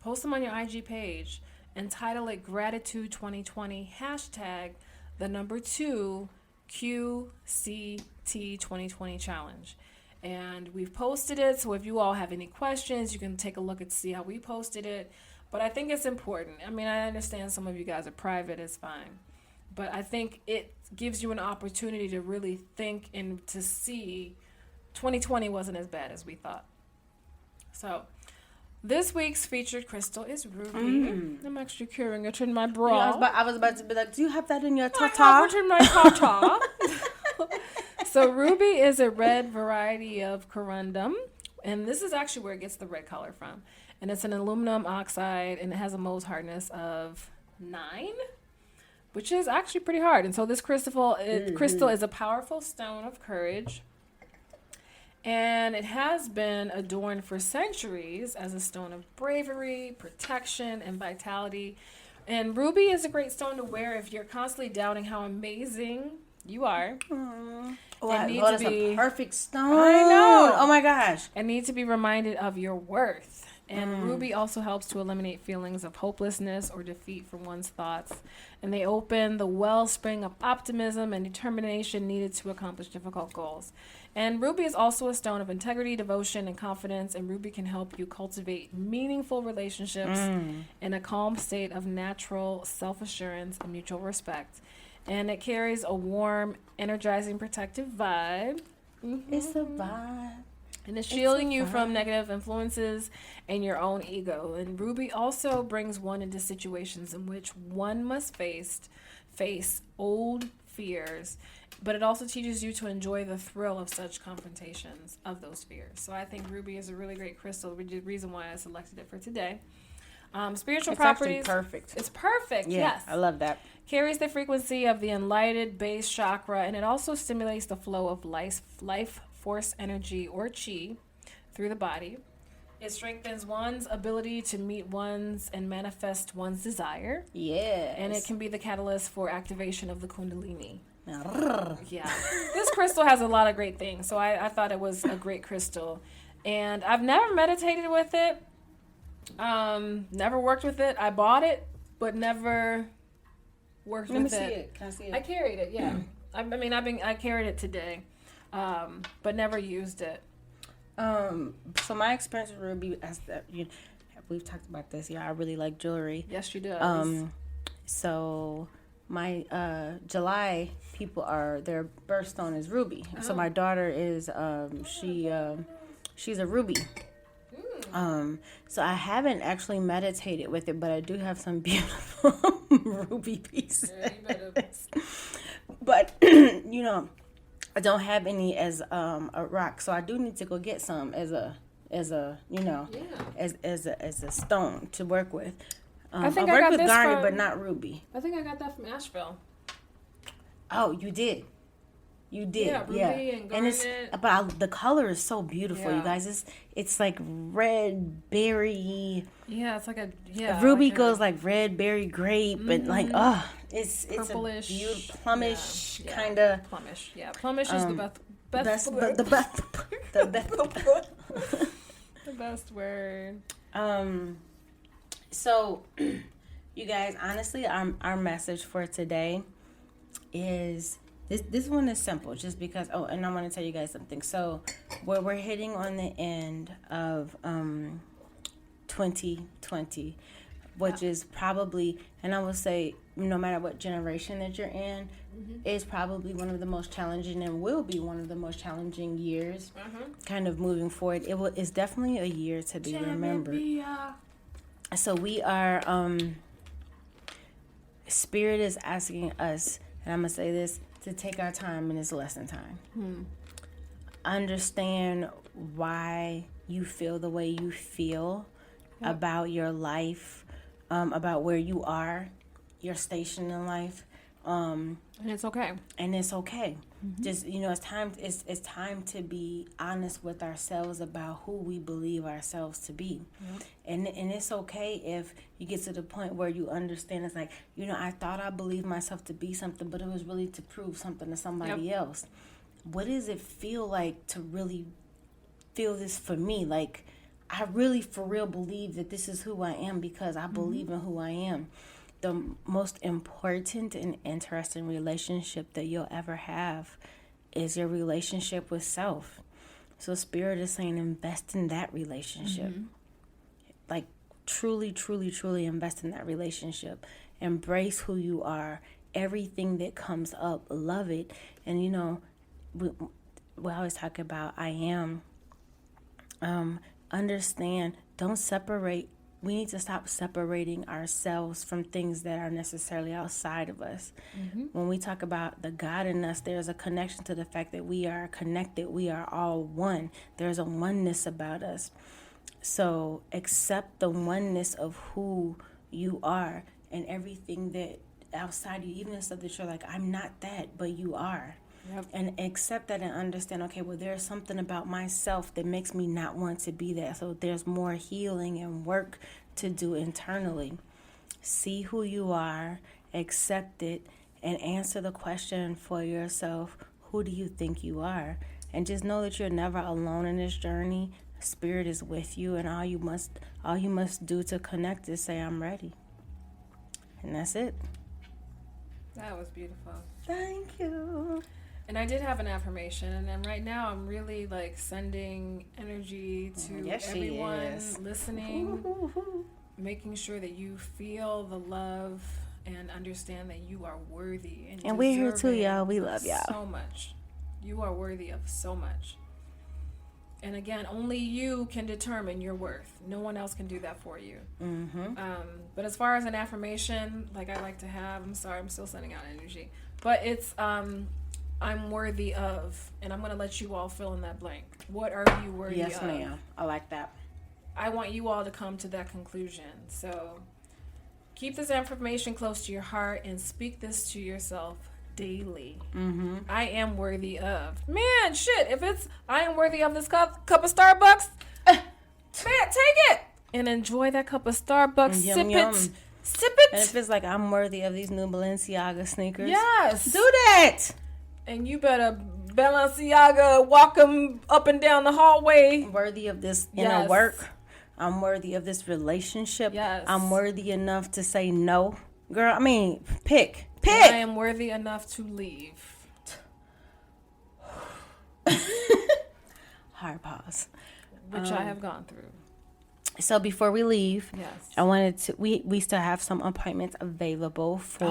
Post them on your IG page and title it Gratitude 2020, hashtag the number 2 QCT 2020 challenge. And we've posted it, so if you all have any questions, you can take a look and see how we posted it. But I think it's important. I mean, I understand some of you guys are private, it's fine. But I think it gives you an opportunity to really think and to see 2020 wasn't as bad as we thought. So This week's featured crystal is ruby. I'm actually carrying it in my bra. Yeah, I was about to be like, do you have that in your ta-ta? I have it in my ta-ta. So ruby is a red variety of corundum. And this is actually where it gets the red color from. And it's an aluminum oxide, and it has a Mohs hardness of 9, which is actually pretty hard. And so this crystal is a powerful stone of courage. And it has been adorned for centuries as a stone of bravery, protection, and vitality. And ruby is a great stone to wear if you're constantly doubting how amazing you are. Oh, that's a perfect stone. I know. Oh my gosh. And need to be reminded of your worth. And ruby also helps to eliminate feelings of hopelessness or defeat from one's thoughts. And they open the wellspring of optimism and determination needed to accomplish difficult goals. And ruby is also a stone of integrity, devotion, and confidence. And ruby can help you cultivate meaningful relationships in a calm state of natural self-assurance and mutual respect. And it carries a warm, energizing, protective vibe. It's a vibe. And it's shielding you from negative influences and your own ego. And ruby also brings one into situations in which one must face old fears. But it also teaches you to enjoy the thrill of such confrontations of those fears. So I think ruby is a really great crystal, which is the reason why I selected it for today. Spiritual properties. It's perfect. It's perfect, Yeah, yes. I love that. Carries the frequency of the enlightened base chakra, and it also stimulates the flow of life force energy or chi through the body. It strengthens one's ability to meet one's and manifest one's desire. Yes. And it can be the catalyst for activation of the kundalini. Yeah. This crystal has a lot of great things, so I thought it was a great crystal. And I've never meditated with it. Never worked with it. I bought it, but never worked with it. Let me see it. Can I see it? I carried it, yeah. I carried it today, but never used it. So my experience with ruby, we've talked about this. Yeah, I really like jewelry. Yes, you do. So my July people their birthstone is ruby. Oh. So my daughter is she's a ruby. So I haven't actually meditated with it, but I do have some beautiful ruby pieces. Yeah, you better. But I don't have any as a rock, so I do need to go get some as a stone to work with. I work with garnet, but not ruby. I think I got that from Asheville. Oh, you did. You did, yeah. Ruby and garnet. But the color is so beautiful, you guys. It's like red berry. Yeah, it's like ruby like goes like red berry grape, and like it's purplish, it's a beautiful plummish kind of. Plummish, yeah. Plummish is the best the best word. So, you guys, honestly, our message for today is. This one is simple, just because. Oh, and I want to tell you guys something. So, we're hitting on the end of 2020, which is probably, and I would say, no matter what generation that you're in, is probably one of the most challenging, and will be one of the most challenging years. Kind of moving forward, it's definitely a year to be remembered. So we are. Spirit is asking us, and I'm gonna say this. To take our time in this lesson time. Understand why you feel the way you feel about your life, about where you are, your station in life. And it's okay. Just, it's time to be honest with ourselves about who we believe ourselves to be. And it's okay if you get to the point where you understand it's like, I thought I believed myself to be something, but it was really to prove something to somebody else. What does it feel like to really feel this for me? Like, I really for real believe that this is who I am because I believe in who I am. The most important and interesting relationship that you'll ever have is your relationship with self. So Spirit is saying invest in that relationship. Like truly, truly, truly invest in that relationship. Embrace who you are. Everything that comes up, love it. And we always talk about I am. understand, don't separate. We need to stop separating ourselves from things that are necessarily outside of us. When we talk about the God in us, there's a connection to the fact that we are connected. We are all one. There's a oneness about us. So accept the oneness of who you are and everything that outside you, even the stuff that you're like, I'm not that, but you are. Yep. And accept that and understand, okay, well, there's something about myself that makes me not want to be that. So there's more healing and work to do internally. See who you are, accept it, and answer the question for yourself, who do you think you are? And just know that you're never alone in this journey. Spirit is with you, and all you must do to connect is say, I'm ready. And that's it. That was beautiful. Thank you. And I did have an affirmation, and then right now I'm really like sending energy to everyone listening, making sure that you feel the love and understand that you are worthy. And we're here too, y'all. We love y'all so much. You are worthy of so much. And again, only you can determine your worth. No one else can do that for you. But as far as an affirmation, like I like to have, I'm sorry, I'm still sending out energy, but it's I'm worthy of, and I'm going to let you all fill in that blank. What are you worthy of? Yes, ma'am. I like that. I want you all to come to that conclusion. So keep this affirmation close to your heart and speak this to yourself daily. I am worthy of. Man, shit, if it's I am worthy of this cup of Starbucks, man, take it and enjoy that cup of Starbucks. Yum, Sip it. And if it's like I'm worthy of these new Balenciaga sneakers, yes, do that. And you better Balenciaga walk them up and down the hallway. I'm worthy of this inner work. I'm worthy of this relationship. Yes. I'm worthy enough to say no. Girl, I mean, pick. I am worthy enough to leave. Hard pause. Which I have gone through. So before we leave, yes, I wanted to, we still have some appointments available for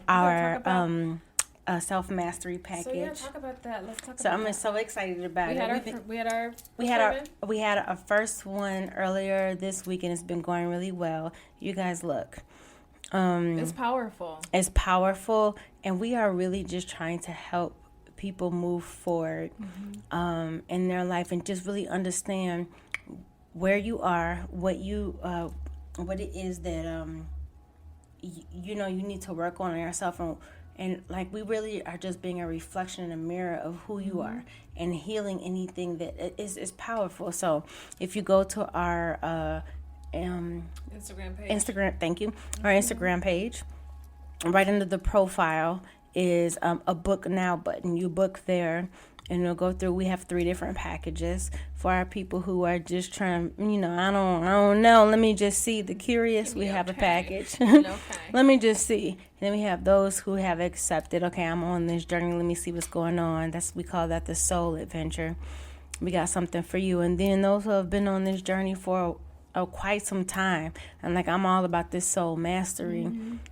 our self-mastery package. So yeah, talk about that. Let's talk about that. I'm so excited about it. We had our first one earlier this week, and it's been going really well. You guys look. It's powerful. It's powerful, and we are really just trying to help people move forward in their life and just really understand where you are, what it is that you need to work on yourself, and like we really are just being a reflection in a mirror of who you are and healing anything that is powerful. So if you go to our Instagram page. Thank you. Our Instagram page, right under the profile is a book now button. You book there, and you'll go through. We have 3 different packages for our people who are just trying. I don't know. Let me just see. The curious, we have a package. Let me just see. And then we have those who have accepted. Okay, I'm on this journey. Let me see what's going on. We call that the soul adventure. We got something for you. And then those who have been on this journey for quite some time, and like I'm all about this soul mastery.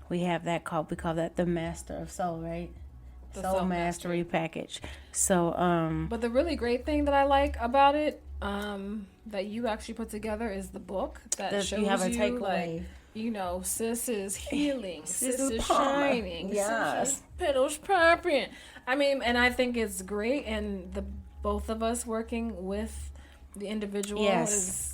We have that we call that the Master of Soul, right? The soul mastery package. So but the really great thing that I like about it that you actually put together is the book that shows you have a takeaway. Sis is healing, sis is shining, yes, sis petals popping. I mean, and I think it's great, and the both of us working with the individual is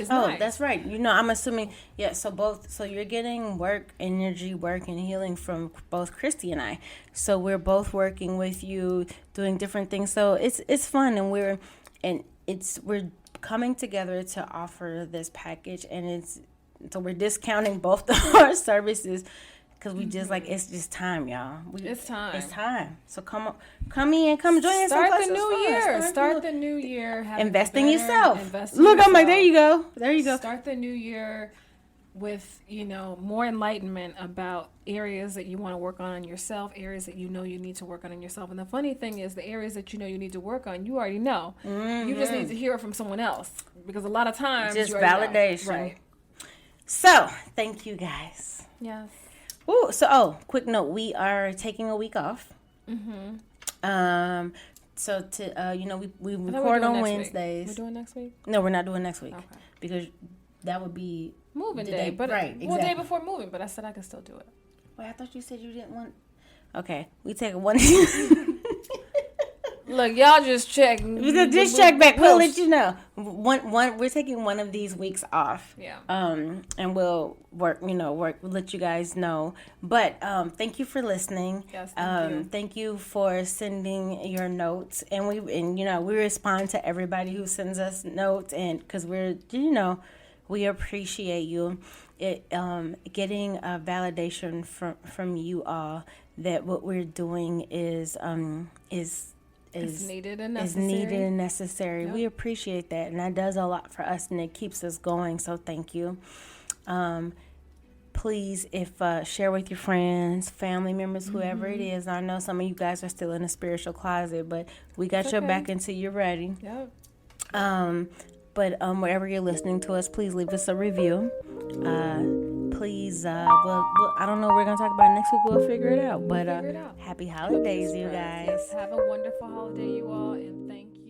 nice. That's right. I'm assuming, so you're getting work, energy, work, and healing from both Christy and I. So we're both working with you, doing different things. So it's fun, and we're coming together to offer this package, and so we're discounting both of our services because we just it's just time, y'all. It's time. So come in, come join us. Start the new year. Invest in yourself. Look, I'm like, there you go. Start the new year with, more enlightenment about areas that you want to work on yourself, areas that you need to work on yourself. And the funny thing is, the areas that you need to work on, you already know. You just need to hear it from someone else, because a lot of times just validation. Know. Right. So, thank you guys. Yes. Ooh, so quick note, we are taking a week off. So to we I thought we were record doing on next week. Wednesdays. We're doing next week? No, we're not doing next week Okay. because that would be Moving the day, but right, well, day exactly. before moving. But I said I could still do it. Wait, I thought you said you didn't want. Okay, we take one. Look, y'all just check. Just check back. We'll let you know. One. We're taking one of these weeks off. Yeah. And we'll work. We'll let you guys know. But thank you for listening. Yes. Thank you. Thank you for sending your notes. And we respond to everybody who sends us notes, and because we appreciate you. Getting a validation from you all that what we're doing is needed and necessary. Yep. We appreciate that, and that does a lot for us, and it keeps us going. So thank you. Please, if share with your friends, family members, whoever it is. I know some of you guys are still in a spiritual closet, but we got your back until you're ready. Yep. But wherever you're listening to us, please leave us a review. Please, I don't know what we're going to talk about next week. We'll figure it out. But happy holidays, you guys. Yes, have a wonderful holiday, you all, and thank you.